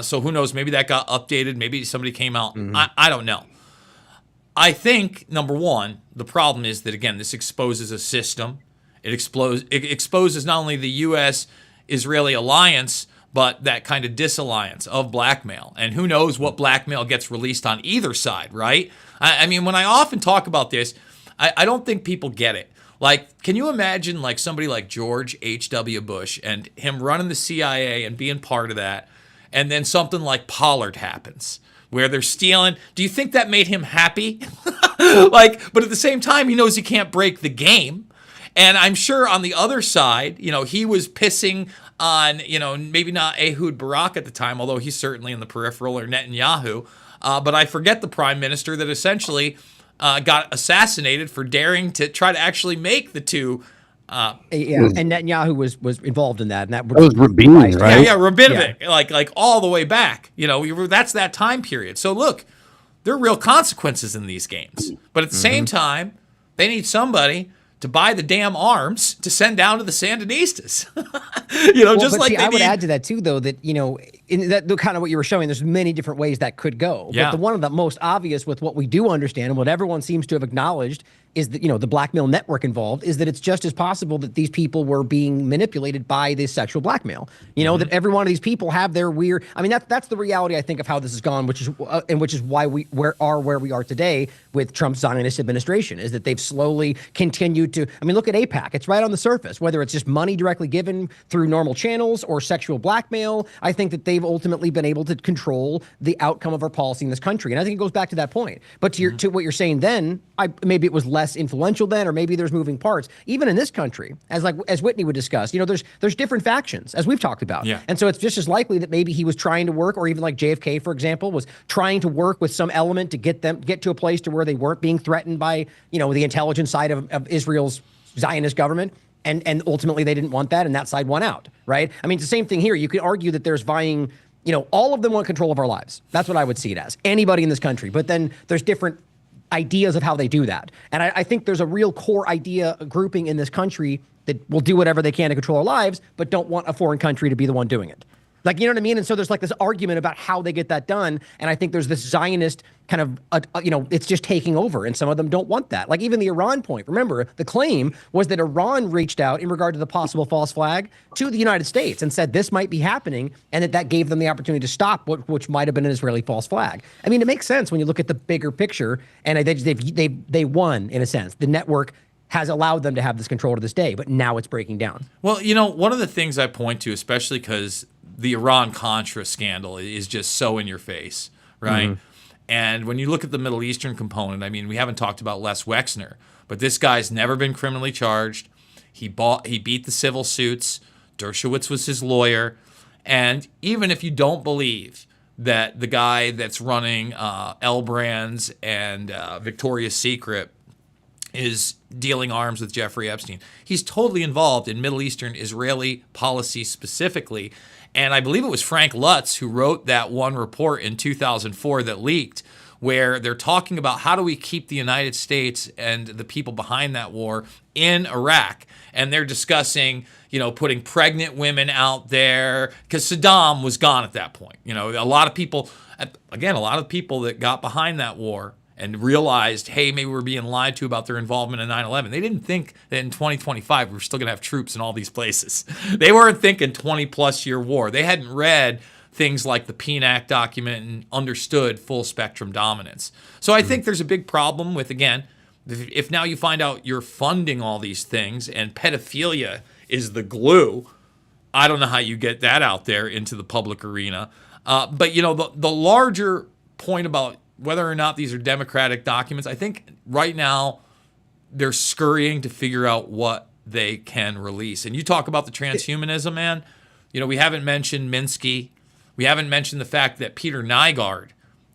So who knows? Maybe that got updated. Maybe somebody came out. I don't know. I think number one, the problem is that, again, this exposes a system. It exposes not only the U.S.-Israeli alliance, but that kind of disalliance of blackmail. And who knows what blackmail gets released on either side, right? I mean, when I often talk about this, I don't think people get it. Like, can you imagine like somebody like George H.W. Bush and him running the CIA and being part of that, and then something like Pollard happens where they're stealing? Do you think that made him happy? But at the same time, he knows he can't break the game. And I'm sure on the other side, he was pissing on, maybe not Ehud Barak at the time, although he's certainly in the peripheral, or Netanyahu. But I forget the prime minister that essentially got assassinated for daring to try to actually make the two Yeah, and Netanyahu was involved in that, and that was Rabin, right? Yeah, Rabinovic, like all the way back. That's that time period. So look, there are real consequences in these games, but at the same time, they need somebody to buy the damn arms to send down to the Sandinistas. I would add to that too, though, that in that kind of what you were showing, there's many different ways that could go. Yeah. But the one of the most obvious with what we do understand and what everyone seems to have acknowledged is that the blackmail network involved is that it's just as possible that these people were being manipulated by this sexual blackmail. That every one of these people have their weird. I mean, that's the reality I think of how this has gone, which is why we are where we are today with Trump's Zionist administration, is that they've slowly continued to. I mean, look at AIPAC; it's right on the surface. Whether it's just money directly given through normal channels or sexual blackmail, I think that they've ultimately been able to control the outcome of our policy in this country, and I think it goes back to that point. But to what you're saying, then maybe it was less influential then, or maybe there's moving parts. Even in this country, as Whitney would discuss, there's different factions, as we've talked about. Yeah. And so it's just as likely that maybe he was trying to work, or even like JFK, for example, was trying to work with some element to get to a place to where they weren't being threatened by, the intelligence side of Israel's Zionist government. And ultimately they didn't want that, and that side won out, right? I mean, it's the same thing here. You could argue that there's vying, all of them want control of our lives. That's what I would see it as. Anybody in this country. But then there's different ideas of how they do that. And I think there's a real core idea grouping in this country that will do whatever they can to control our lives, but don't want a foreign country to be the one doing it. Like, you know what I mean? And so there's like this argument about how they get that done. And I think there's this Zionist kind of, it's just taking over. And some of them don't want that. Like even the Iran point. Remember, the claim was that Iran reached out in regard to the possible false flag to the United States and said this might be happening, and that gave them the opportunity to stop which might have been an Israeli false flag. I mean, it makes sense when you look at the bigger picture, and they won in a sense. The network has allowed them to have this control to this day, but now it's breaking down. Well, one of the things I point to, especially because the Iran-Contra scandal is just so in your face, right? Mm-hmm. And when you look at the Middle Eastern component, I mean, we haven't talked about Les Wexner, but this guy's never been criminally charged. He beat the civil suits. Dershowitz was his lawyer. And even if you don't believe that the guy that's running L Brands and Victoria's Secret is dealing arms with Jeffrey Epstein, he's totally involved in Middle Eastern Israeli policy specifically. And I believe it was Frank Lutz who wrote that one report in 2004 that leaked, where they're talking about how do we keep the United States and the people behind that war in Iraq. And they're discussing, putting pregnant women out there, because Saddam was gone at that point. A lot of people that got behind that war and realized, hey, maybe we're being lied to about their involvement in 9/11. They didn't think that in 2025 we were still going to have troops in all these places. They weren't thinking 20-plus year war. They hadn't read things like the PNAC document and understood full spectrum dominance. So I think there's a big problem with, again, if now you find out you're funding all these things and pedophilia is the glue, I don't know how you get that out there into the public arena. But, the larger point about whether or not these are democratic documents, I think right now they're scurrying to figure out what they can release. And you talk about the transhumanism, man. We haven't mentioned Minsky. We haven't mentioned the fact that Peter Nygaard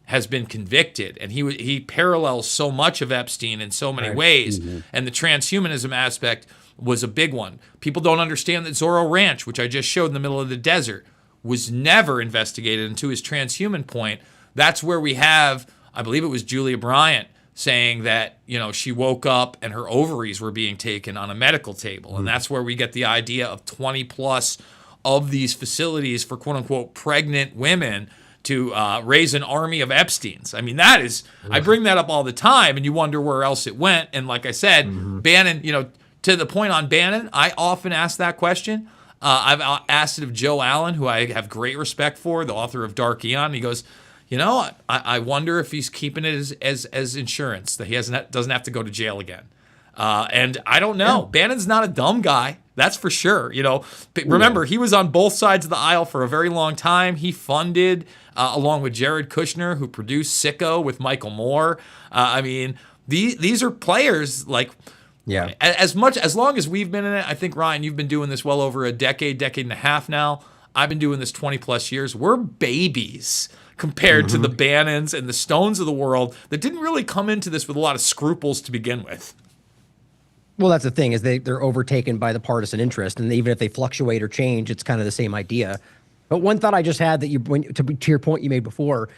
has been convicted, and he parallels so much of Epstein in so many ways. Mm-hmm. And the transhumanism aspect was a big one. People don't understand that Zorro Ranch, which I just showed in the middle of the desert, was never investigated. And to his transhuman point, that's where we have, I believe it was Julia Bryant saying that, she woke up and her ovaries were being taken on a medical table. And that's where we get the idea of 20 plus of these facilities for quote unquote pregnant women to raise an army of Epsteins. I mean, that is, I bring that up all the time and you wonder where else it went. And like I said, Bannon, to the point on Bannon, I often ask that question. I've asked it of Joe Allen, who I have great respect for, the author of Dark Eon. He goes, I wonder if he's keeping it as insurance, that he doesn't have to go to jail again. And I don't know. Yeah. Bannon's not a dumb guy. That's for sure. Remember, he was on both sides of the aisle for a very long time. He funded, along with Jared Kushner, who produced Sicko with Michael Moore. These are players like, yeah. As long as we've been in it, I think, Ryan, you've been doing this well over a decade and a half now. I've been doing this 20 plus years. We're babies compared to the Bannons and the Stones of the world that didn't really come into this with a lot of scruples to begin with. Well, that's the thing is they're overtaken by the partisan interest, and even if they fluctuate or change, it's kind of the same idea. But one thought I just had that to your point you made before,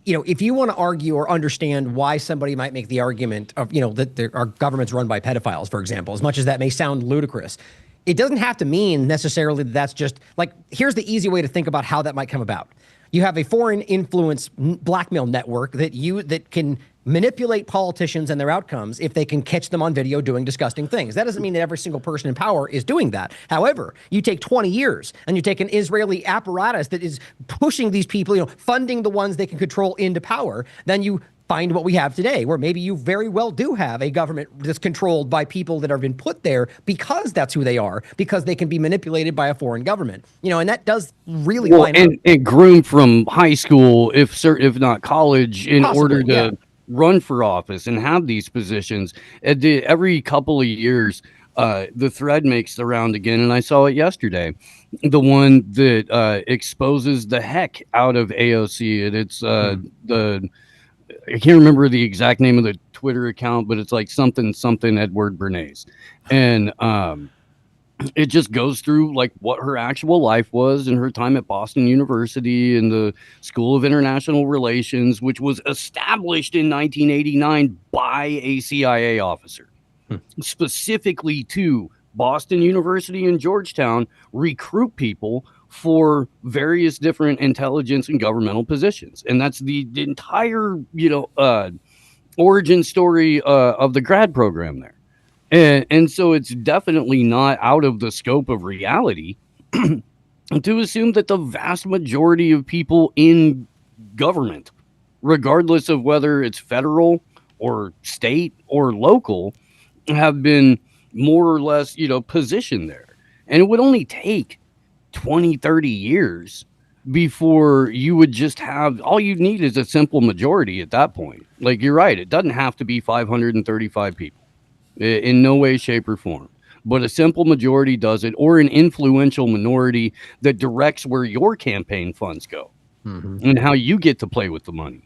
if you want to argue or understand why somebody might make the argument of, that our government's run by pedophiles, for example, as much as that may sound ludicrous, it doesn't have to mean necessarily that that's just like, here's the easy way to think about how that might come about. You have a foreign influence blackmail network that can manipulate politicians and their outcomes if they can catch them on video doing disgusting things. That doesn't mean that every single person in power is doing that. However, you take 20 years and you take an Israeli apparatus that is pushing these people, funding the ones they can control into power, then you find what we have today, where maybe you very well do have a government that's controlled by people that have been put there because that's who they are, because they can be manipulated by a foreign government. And that does really line up. And groomed from high school, if not college, in order to run for office and have these positions. Every couple of years, the thread makes the round again, and I saw it yesterday. The one that exposes the heck out of AOC, and it's I can't remember the exact name of the Twitter account, but it's like something Edward Bernays. And it just goes through like what her actual life was and her time at Boston University and the School of International Relations, which was established in 1989 by a CIA officer, specifically to Boston University and Georgetown recruit people for various different intelligence and governmental positions. And that's the entire, origin story of the grad program there. And so it's definitely not out of the scope of reality to assume that the vast majority of people in government, regardless of whether it's federal or state or local, have been more or less, positioned there. And it would only take 20, 30 years before you would just have, all you need is a simple majority at that point. Like, you're right, it doesn't have to be 535 people in no way, shape, or form, but a simple majority does it, or an influential minority that directs where your campaign funds go and how you get to play with the money.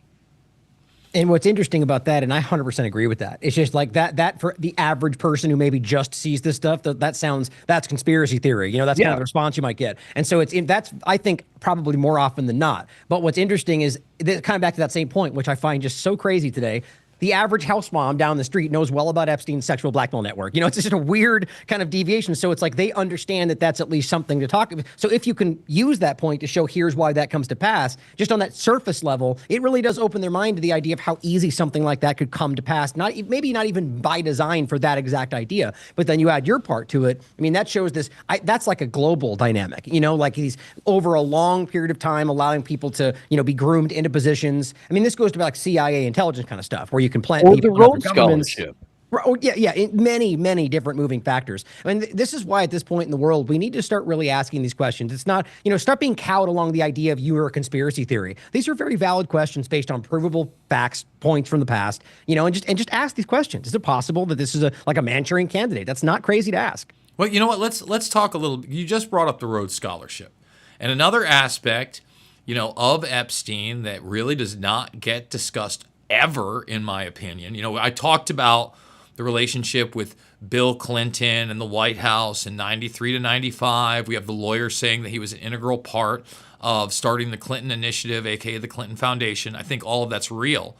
And what's interesting about that, and I 100% agree with that, it's just like that for the average person who maybe just sees this stuff, that's conspiracy theory. That's kind of the response you might get. And so that's, I think, probably more often than not. But what's interesting is, kind of back to that same point, which I find just so crazy today, the average house mom down the street knows well about Epstein's sexual blackmail network. It's just a weird kind of deviation. So it's like they understand that that's at least something to talk about. So if you can use that point to show here's why that comes to pass, just on that surface level, it really does open their mind to the idea of how easy something like that could come to pass. Maybe not even by design for that exact idea, but then you add your part to it. I mean, that shows this. That's like a global dynamic. Like he's over a long period of time allowing people to be groomed into positions. I mean, this goes to like CIA intelligence kind of stuff, where you can plant or people the Rhodes Scholarship. Oh, yeah, many different moving factors. I mean, this is why at this point in the world, we need to start really asking these questions. It's not, start being cowed along the idea of you are a conspiracy theory. These are very valid questions based on provable facts, points from the past, and just ask these questions. Is it possible that this is like a Manchurian candidate? That's not crazy to ask. Well, you know what? Let's talk a little. You just brought up the Rhodes Scholarship, and another aspect, of Epstein that really does not get discussed ever, in my opinion. I talked about the relationship with Bill Clinton and the White House in 93 to 95. We have the lawyer saying that he was an integral part of starting the Clinton Initiative, aka the Clinton Foundation. I think all of that's real.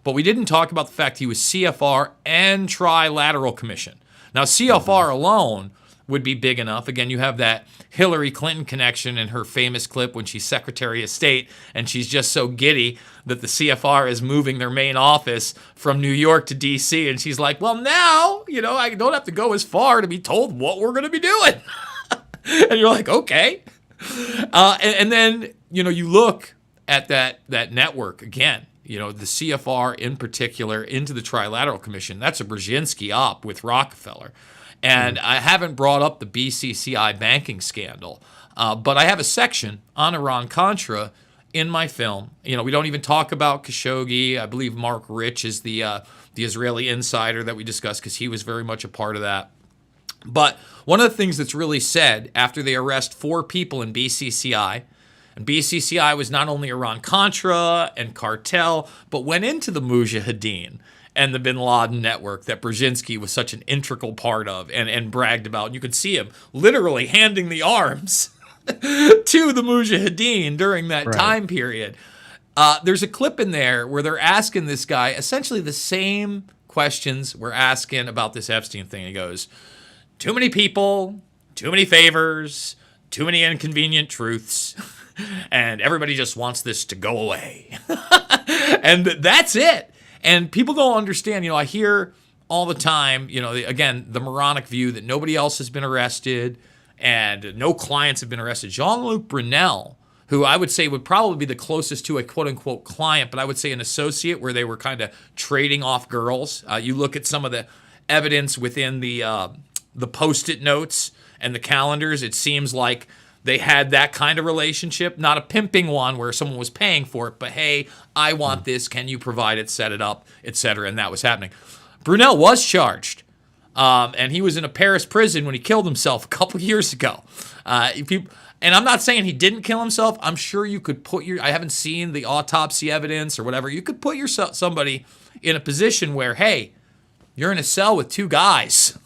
But we didn't talk about the fact he was CFR and Trilateral Commission. Now, CFR alone would be big enough. Again, you have that Hillary Clinton connection in her famous clip when she's Secretary of State, and she's just so giddy that the CFR is moving their main office from New York to D.C., and she's like, well, now, I don't have to go as far to be told what we're going to be doing. And you're like, okay. And then, you look at that network again, the CFR in particular into the Trilateral Commission. That's a Brzezinski op with Rockefeller. And I haven't brought up the BCCI banking scandal, but I have a section on Iran-Contra in my film. We don't even talk about Khashoggi. I believe Mark Rich is the Israeli insider that we discussed because he was very much a part of that. But one of the things that's really said after they arrest 4 people in BCCI, and BCCI was not only Iran-Contra and cartel, but went into the Mujahideen and the Bin Laden network that Brzezinski was such an integral part of and bragged about. And you could see him literally handing the arms to the Mujahideen during that time period. There's a clip in there where they're asking this guy essentially the same questions we're asking about this Epstein thing. He goes, too many people, too many favors, too many inconvenient truths, and everybody just wants this to go away. And that's it. And people don't understand, I hear all the time, again, the moronic view that nobody else has been arrested and no clients have been arrested. Jean-Luc Brunel, who I would say would probably be the closest to a quote-unquote client, but I would say an associate where they were kind of trading off girls. You look at some of the evidence within the Post-it notes and the calendars, it seems like they had that kind of relationship, not a pimping one where someone was paying for it, but hey, I want this, can you provide it, set it up, etc., and that was happening. Brunel was charged, and he was in a Paris prison when he killed himself a couple years ago. And I'm not saying he didn't kill himself. I'm sure you could I haven't seen the autopsy evidence or whatever. You could put somebody in a position where, hey, you're in a cell with two guys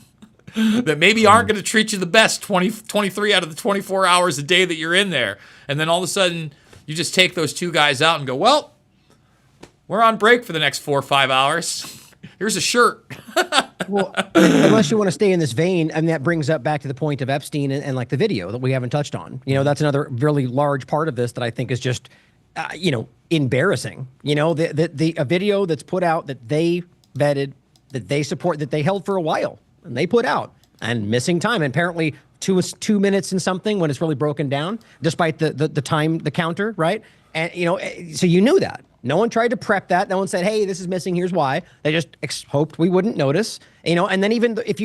that maybe aren't going to treat you the best 23 out of the 24 hours a day that you're in there. And then all of a sudden, you just take those two guys out and go, well, we're on break for the next 4 or 5 hours. Here's a shirt. Well, unless you want to stay in this vein, and that brings up back to the point of Epstein and like the video that we haven't touched on. That's another really large part of this that I think is just, embarrassing. A video that's put out that they vetted, that they support, that they held for a while, and they put out, and missing time. And apparently 2 minutes and something when it's really broken down, despite the time, the counter, right? And, so you knew that. No one tried to prep that. No one said, hey, this is missing, here's why. They just hoped we wouldn't notice, and then even if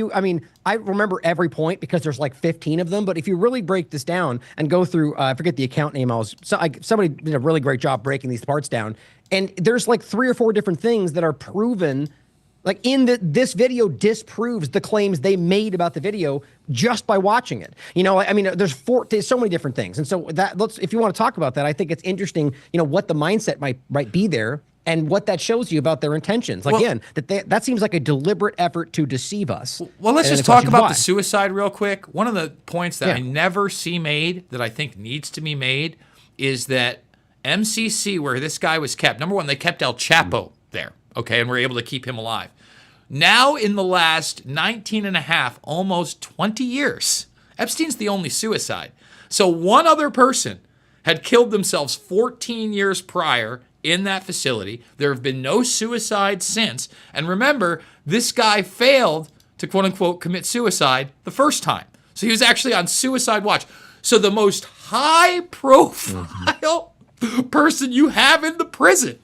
I remember every point because there's like 15 of them, but if you really break this down and go through, I forget the account name, somebody did a really great job breaking these parts down, and there's like 3 or 4 different things that are proven. Like this video disproves the claims they made about the video just by watching it. There's so many different things. And so if you want to talk about that, I think it's interesting, what the mindset might be there and what that shows you about their intentions. That seems like a deliberate effort to deceive us. Well, let's just talk about the suicide real quick. One of the points that I never see made that I think needs to be made is that MCC, where this guy was kept, number one, they kept El Chapo there. Okay, and we're able to keep him alive. Now, in the last 19 and a half, almost 20 years, Epstein's the only suicide. So one other person had killed themselves 14 years prior in that facility. There have been no suicides since. And remember, this guy failed to quote-unquote commit suicide the first time. So he was actually on suicide watch. So the most high-profile person you have in the prison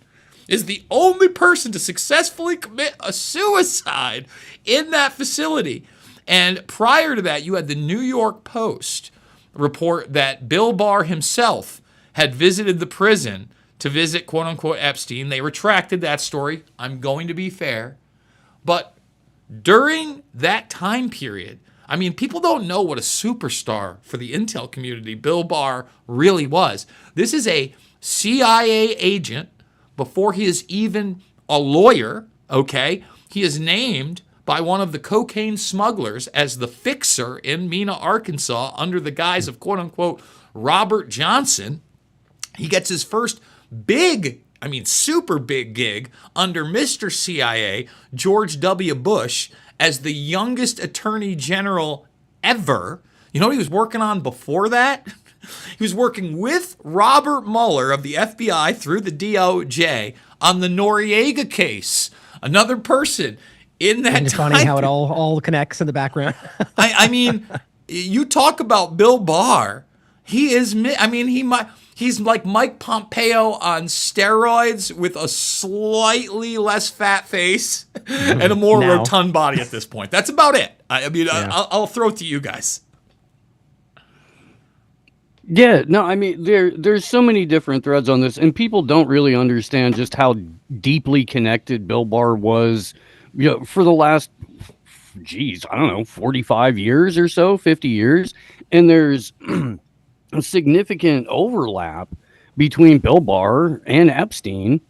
is the only person to successfully commit a suicide in that facility. And prior to that, you had the New York Post report that Bill Barr himself had visited the prison to visit, quote-unquote, Epstein. They retracted that story. I'm going to be fair. But during that time period, people don't know what a superstar for the intel community Bill Barr really was. This is a CIA agent. Before he is even a lawyer, okay, he is named by one of the cocaine smugglers as the fixer in Mena, Arkansas, under the guise of quote-unquote Robert Johnson. He gets his first super big gig under Mr. CIA, George W. Bush, as the youngest attorney general ever. You know what he was working on before that? He was working with Robert Mueller of the FBI through the DOJ on the Noriega case. Another person in that time. It's funny how it all connects in the background. You talk about Bill Barr. He's like Mike Pompeo on steroids with a slightly less fat face and a more rotund body at this point. That's about it. I'll throw it to you guys. Yeah, no, there's so many different threads on this, and people don't really understand just how deeply connected Bill Barr was, for the last, 45 years or so, 50 years. And there's a significant overlap between Bill Barr and Epstein.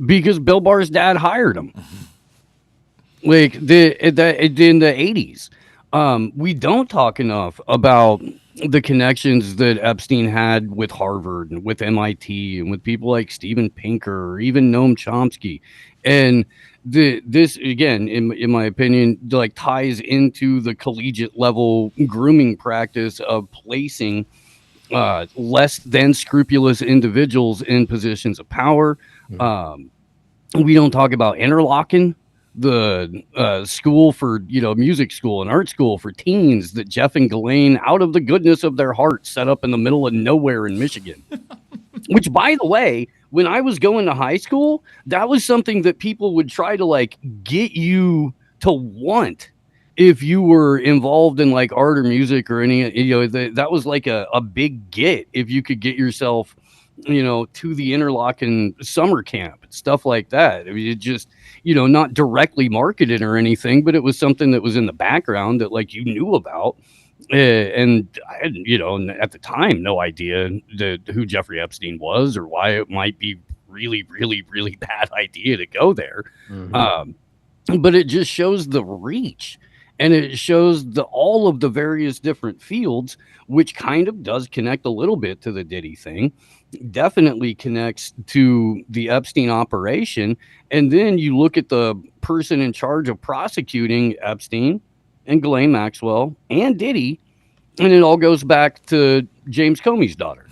because Bill Barr's dad hired him. Like in the 80s. We don't talk enough about the connections that Epstein had with Harvard and with MIT and with people like Steven Pinker or even Noam Chomsky. And this again, in my opinion, like ties into the collegiate level grooming practice of placing less than scrupulous individuals in positions of power. We don't talk about Interlochen, the school for, music school and art school for teens that Jeff and Ghislaine, out of the goodness of their heart, set up in the middle of nowhere in Michigan. Which, by the way, when I was going to high school, that was something that people would try to like get you to want if you were involved in like art or music or any, that was like a big get if you could get yourself, to the Interlochen summer camp and stuff like that. I mean, it just, not directly marketed or anything, but it was something that was in the background that like you knew about. And I had, at the time, no idea who Jeffrey Epstein was or why it might be really, really, really bad idea to go there. But it just shows the reach, and it shows all of the various different fields, which kind of does connect a little bit to the Diddy thing. Definitely connects to the Epstein operation. And then you look at the person in charge of prosecuting Epstein and Ghislaine Maxwell and Diddy, and it all goes back to James Comey's daughter.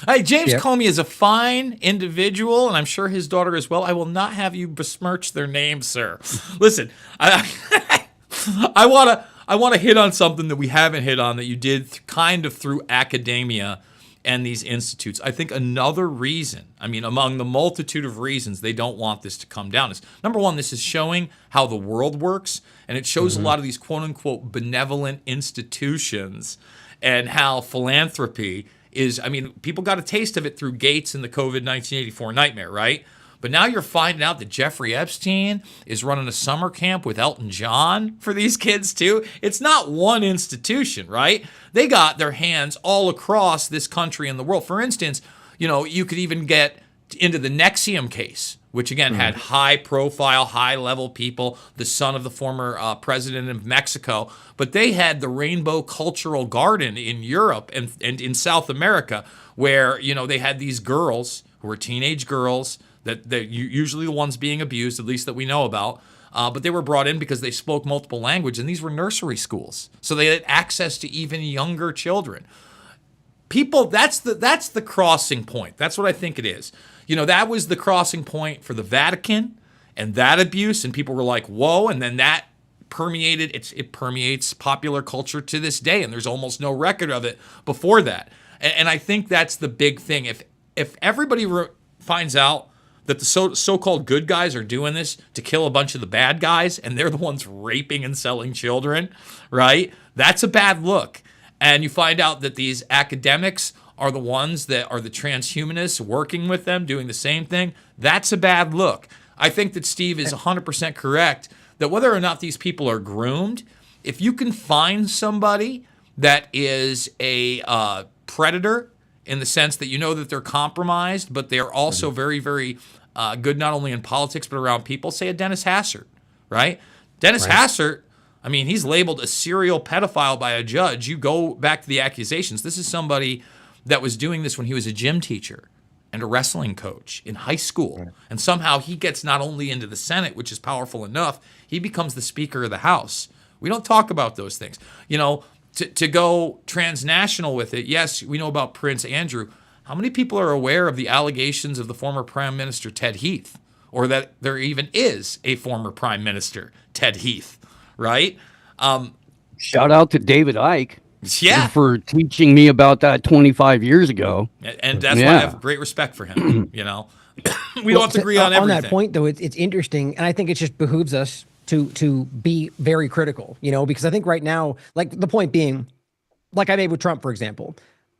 Hey, James Comey is a fine individual, and I'm sure his daughter as well. I will not have you besmirch their names, sir. Listen, I want to hit on something that we haven't hit on that you did kind of through academia and these institutes. I think another reason, among the multitude of reasons they don't want this to come down is, number one, this is showing how the world works, and it shows a lot of these quote-unquote benevolent institutions and how philanthropy is, people got a taste of it through Gates and the COVID 1984 nightmare, right? But now you're finding out that Jeffrey Epstein is running a summer camp with Elton John for these kids too. It's not one institution, right? They got their hands all across this country and the world. For instance, you could even get into the Nexium case, which again had high profile, high level people, the son of the former president of Mexico. But they had the Rainbow Cultural Garden in Europe and in South America, where, they had these girls who were teenage girls, that they're usually the ones being abused, at least that we know about. But they were brought in because they spoke multiple languages, and these were nursery schools. So they had access to even younger children. People, that's the crossing point. That's what I think it is. That was the crossing point for the Vatican and that abuse, and people were like, whoa, and then that permeated, it permeates popular culture to this day, and there's almost no record of it before that. And I think that's the big thing. If everybody finds out that the so-called good guys are doing this to kill a bunch of the bad guys, and they're the ones raping and selling children, right? That's a bad look. And you find out that these academics are the ones that are the transhumanists working with them, doing the same thing. That's a bad look. I think that Steve is 100% correct that whether or not these people are groomed, if you can find somebody that is a predator in the sense that that they're compromised, but they're also very, very good not only in politics but around people, say a Dennis Hassert, right? Dennis Hassert, he's labeled a serial pedophile by a judge. You go back to the accusations. This is somebody that was doing this when he was a gym teacher and a wrestling coach in high school. Right. And somehow he gets not only into the Senate, which is powerful enough, he becomes the Speaker of the House. We don't talk about those things. To go transnational with it, yes, we know about Prince Andrew. How many people are aware of the allegations of the former Prime Minister Ted Heath, or that there even is a former Prime Minister Ted Heath, right? Shout out to David Icke. Yeah. For teaching me about that 25 years ago. And that's why I have great respect for him. We don't have to agree on everything. On that point, though, it's interesting, and I think it just behooves us to be very critical, because I think right now, like the point being, like I made with Trump, for example,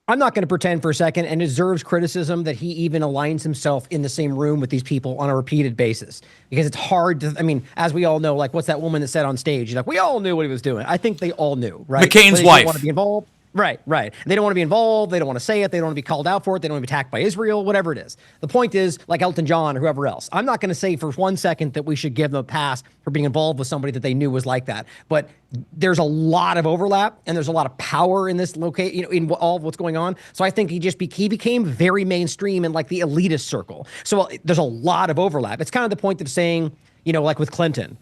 I'm not going to pretend for a second, and it deserves criticism, that he even aligns himself in the same room with these people on a repeated basis, because it's hard to, as we all know, like what's that woman that said on stage? Like, we all knew what he was doing. I think they all knew, right? McCain's wife. Want to be involved. Right, right. They don't want to be involved. They don't want to say it. They don't want to be called out for it. They don't want to be attacked by Israel, whatever it is. The point is, like Elton John or whoever else, I'm not going to say for 1 second that we should give them a pass for being involved with somebody that they knew was like that. But there's a lot of overlap and there's a lot of power in this location, in all of what's going on. So I think he became very mainstream in like the elitist circle. So there's a lot of overlap. It's kind of the point of saying, like with Clinton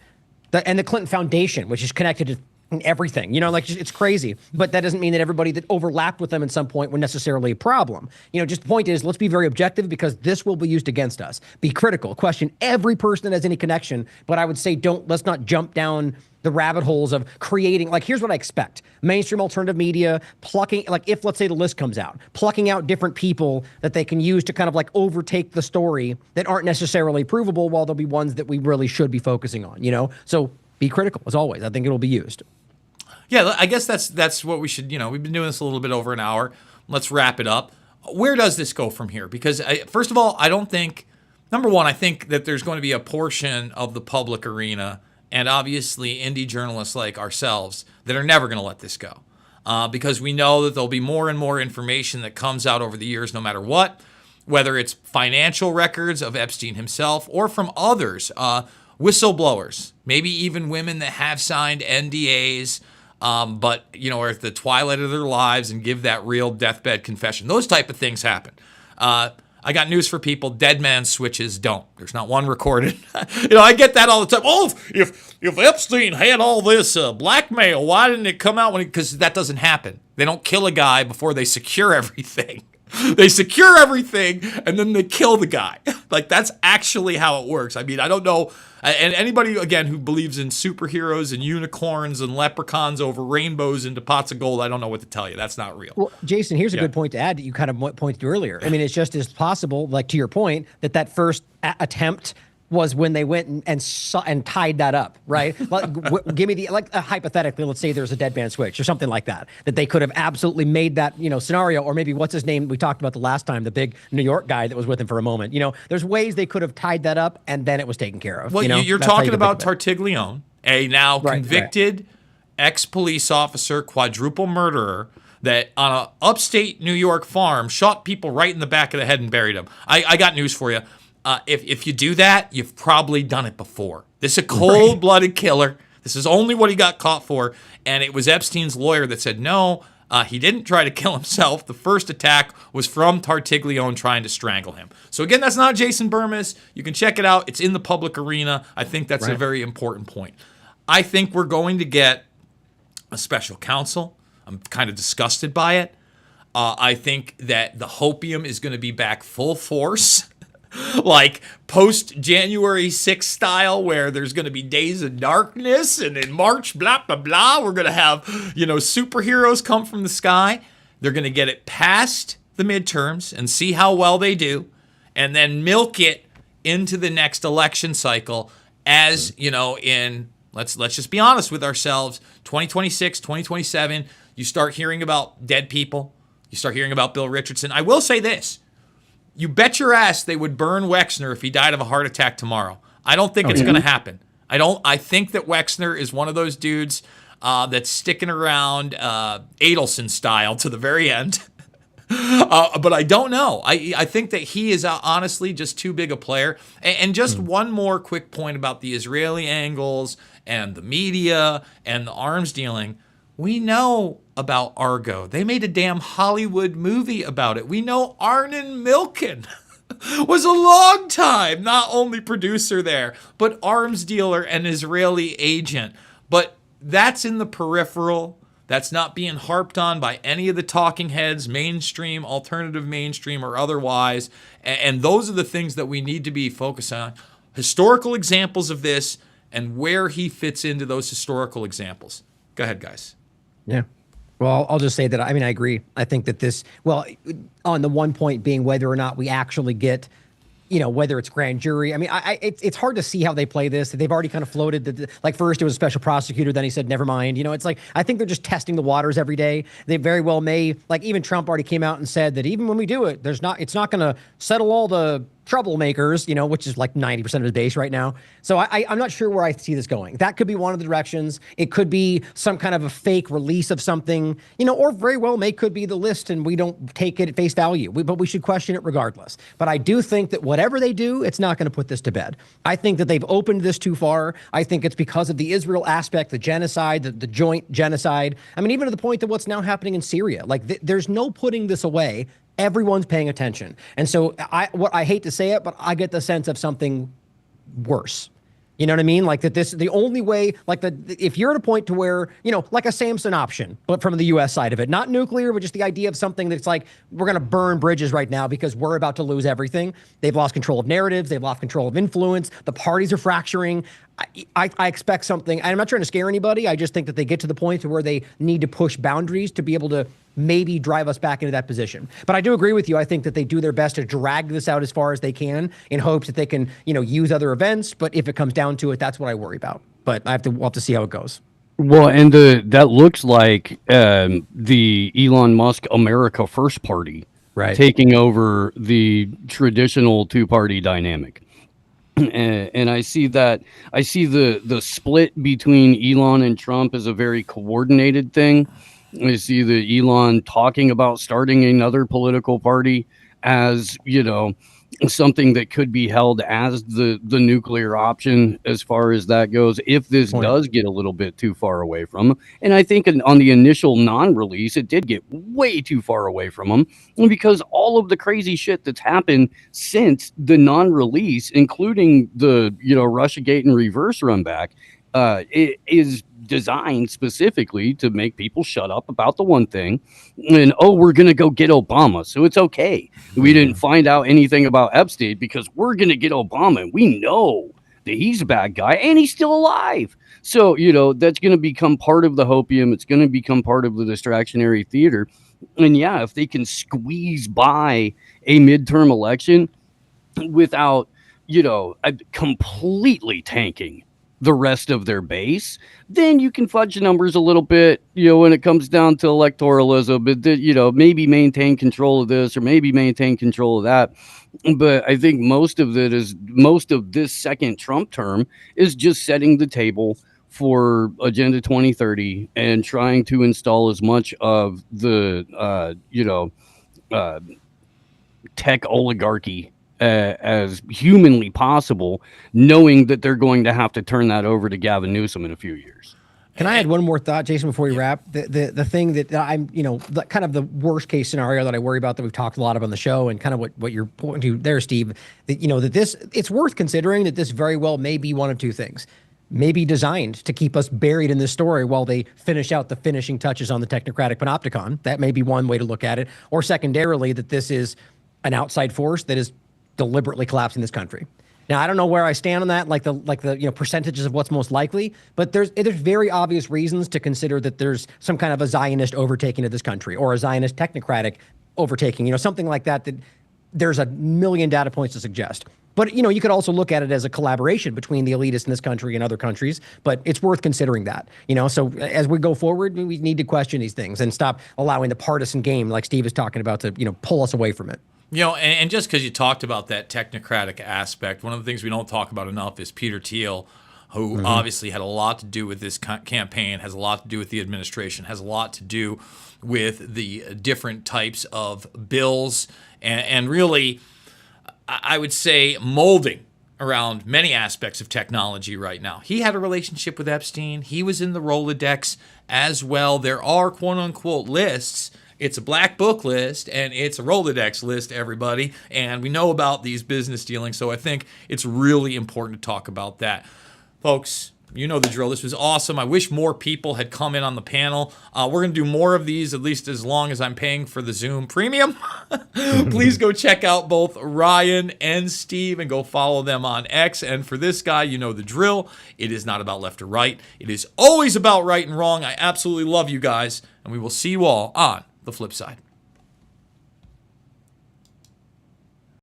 and the Clinton Foundation, which is connected to everything, like it's crazy, but that doesn't mean that everybody that overlapped with them at some point were necessarily a problem. Just the point is, let's be very objective because this will be used against us. Be critical, question every person that has any connection, but I would say let's not jump down the rabbit holes of creating, like, here's what I expect. Mainstream alternative media plucking, like if let's say the list comes out, plucking out different people that they can use to kind of like overtake the story that aren't necessarily provable, while there'll be ones that we really should be focusing on, So be critical as always. I think it'll be used. Yeah, I guess that's what we should, we've been doing this a little bit over an hour. Let's wrap it up. Where does this go from here? Because first of all, number one, I think that there's going to be a portion of the public arena and obviously indie journalists like ourselves that are never going to let this go. Because we know that there'll be more and more information that comes out over the years no matter what, whether it's financial records of Epstein himself or from others, whistleblowers, maybe even women that have signed NDAs, but are at the twilight of their lives and give that real deathbed confession. Those type of things happen. I got news for people: dead man switches don't. There's not one recorded. I get that all the time. Oh, if Epstein had all this blackmail, why didn't it come out because that doesn't happen. They don't kill a guy before they secure everything. They secure everything and then they kill the guy. Like, that's actually how it works. I mean, I don't know. And anybody, again, who believes in superheroes and unicorns and leprechauns over rainbows into pots of gold, I don't know what to tell you. That's not real. Well, Jason, here's a good point to add that you kind of pointed to earlier. I mean, it's just as possible, like to your point, that first attempt was when they went and tied that up, right? Give me hypothetically, let's say there's a dead man switch or something like that they could have absolutely made that, scenario, or maybe what's his name we talked about the last time, the big New York guy that was with him for a moment. There's ways they could have tied that up and then it was taken care of. Well, you're talking about Tartiglione, a now convicted ex-police officer, quadruple murderer that on an upstate New York farm shot people right in the back of the head and buried them. I got news for you. If you do that, you've probably done it before. This is a cold-blooded killer. This is only what he got caught for. And it was Epstein's lawyer that said, no, he didn't try to kill himself. The first attack was from Tartiglione trying to strangle him. So again, that's not Jason Bermas. You can check it out. It's in the public arena. I think that's a very important point. I think we're going to get a special counsel. I'm kind of disgusted by it. I think that the hopium is going to be back full force. Like post-January 6th style, where there's going to be days of darkness, and in March, blah, blah, blah, we're going to have, superheroes come from the sky. They're going to get it past the midterms and see how well they do, and then milk it into the next election cycle as, let's just be honest with ourselves, 2026, 2027, you start hearing about dead people. You start hearing about Bill Richardson. I will say this. You bet your ass they would burn Wexner if he died of a heart attack tomorrow. I don't think it's going to happen. I think that Wexner is one of those dudes that's sticking around Adelson style to the very end. But I don't know. I think that he is honestly just too big a player. And just one more quick point about the Israeli angles and the media and the arms dealing. We know about Argo. They made a damn Hollywood movie about it. We know Arnon Milken was a long time not only producer there, but arms dealer and Israeli agent. But that's in the peripheral. That's not being harped on by any of the talking heads, mainstream, alternative mainstream, or otherwise. And those are the things that we need to be focused on. Historical examples of this and where he fits into those historical examples. Go ahead, guys. Yeah. Well, I'll just say that, I agree. I think that on the one point being whether or not we actually get, whether it's grand jury. It's hard to see how they play this. They've already kind of floated first it was a special prosecutor, then he said, never mind. It's like, I think they're just testing the waters every day. They very well may, even Trump already came out and said that even when we do it, it's not going to settle all the troublemakers, which is like 90% of his base right now. So I'm not sure where I see this going. That could be one of the directions. It could be some kind of a fake release of something, or very well could be the list and we don't take it at face value. But we should question it regardless. But I do think that whatever they do, it's not going to put this to bed. I think that they've opened this too far. I think it's because of the Israel aspect, the genocide, the joint genocide. I mean, even to the point of what's now happening in Syria. Like, there's no putting this away. Everyone's paying attention. And so I hate to say it, but I get the sense of something worse. You know what I mean? Like that the only way, if you're at a point to where, like a Samson option, but from the U.S. side of it, not nuclear, but just the idea of something that's like, we're going to burn bridges right now because we're about to lose everything. They've lost control of narratives. They've lost control of influence. The parties are fracturing. I expect something. I'm not trying to scare anybody. I just think that they get to the point to where they need to push boundaries to be able to maybe drive us back into that position. But I do agree with you. I think that they do their best to drag this out as far as they can in hopes that they can, use other events. But if it comes down to it, that's what I worry about. But we'll have to see how it goes. Well, and that looks like the Elon Musk America First Party taking over the traditional two-party dynamic. And I see that. I see the split between Elon and Trump as a very coordinated thing. I see the Elon talking about starting another political party as, something that could be held as the nuclear option as far as that goes, if this does get a little bit too far away from him. And I think on the initial non-release, it did get way too far away from him, because all of the crazy shit that's happened since the non-release, including the, Russiagate and reverse run back, it is designed specifically to make people shut up about the one thing and, we're going to go get Obama. So it's okay. We didn't find out anything about Epstein because we're going to get Obama. And we know that he's a bad guy and he's still alive. So, that's going to become part of the hopium. It's going to become part of the distractionary theater. And yeah, if they can squeeze by a midterm election without, completely tanking the rest of their base, then you can fudge the numbers a little bit, when it comes down to electoralism, but, maybe maintain control of this or maybe maintain control of that. But I think most of this second Trump term is just setting the table for Agenda 2030 and trying to install as much of the, tech oligarchy as humanly possible, knowing that they're going to have to turn that over to Gavin Newsom in a few years. Can I add one more thought, Jason, before we wrap? The thing that I'm, kind of the worst case scenario that I worry about that we've talked a lot about on the show, and kind of what you're pointing to there, Steve, that it's worth considering that this very well may be one of two things. Maybe designed to keep us buried in this story while they finish out the finishing touches on the technocratic panopticon. That may be one way to look at it. Or secondarily, that this is an outside force that is deliberately collapsing this country. Now, I don't know where I stand on that, like the percentages of what's most likely, but there's very obvious reasons to consider that there's some kind of a Zionist overtaking of this country, or a Zionist technocratic overtaking, something like that there's a million data points to suggest. But, you could also look at it as a collaboration between the elitists in this country and other countries, but it's worth considering that, So as we go forward, we need to question these things and stop allowing the partisan game, like Steve is talking about, to, pull us away from it. And just because you talked about that technocratic aspect, one of the things we don't talk about enough is Peter Thiel, who obviously had a lot to do with this campaign, has a lot to do with the administration, has a lot to do with the different types of bills, and really, I would say, molding around many aspects of technology right now. He had a relationship with Epstein. He was in the Rolodex as well. There are quote-unquote lists. It's a black book list, and it's a Rolodex list, everybody. And we know about these business dealings, so I think it's really important to talk about that. Folks, you know the drill. This was awesome. I wish more people had come in on the panel. We're going to do more of these, at least as long as I'm paying for the Zoom Premium. Please go check out both Ryan and Steve and go follow them on X. And for this guy, you know the drill. It is not about left or right. It is always about right and wrong. I absolutely love you guys, and we will see you all on the flip side.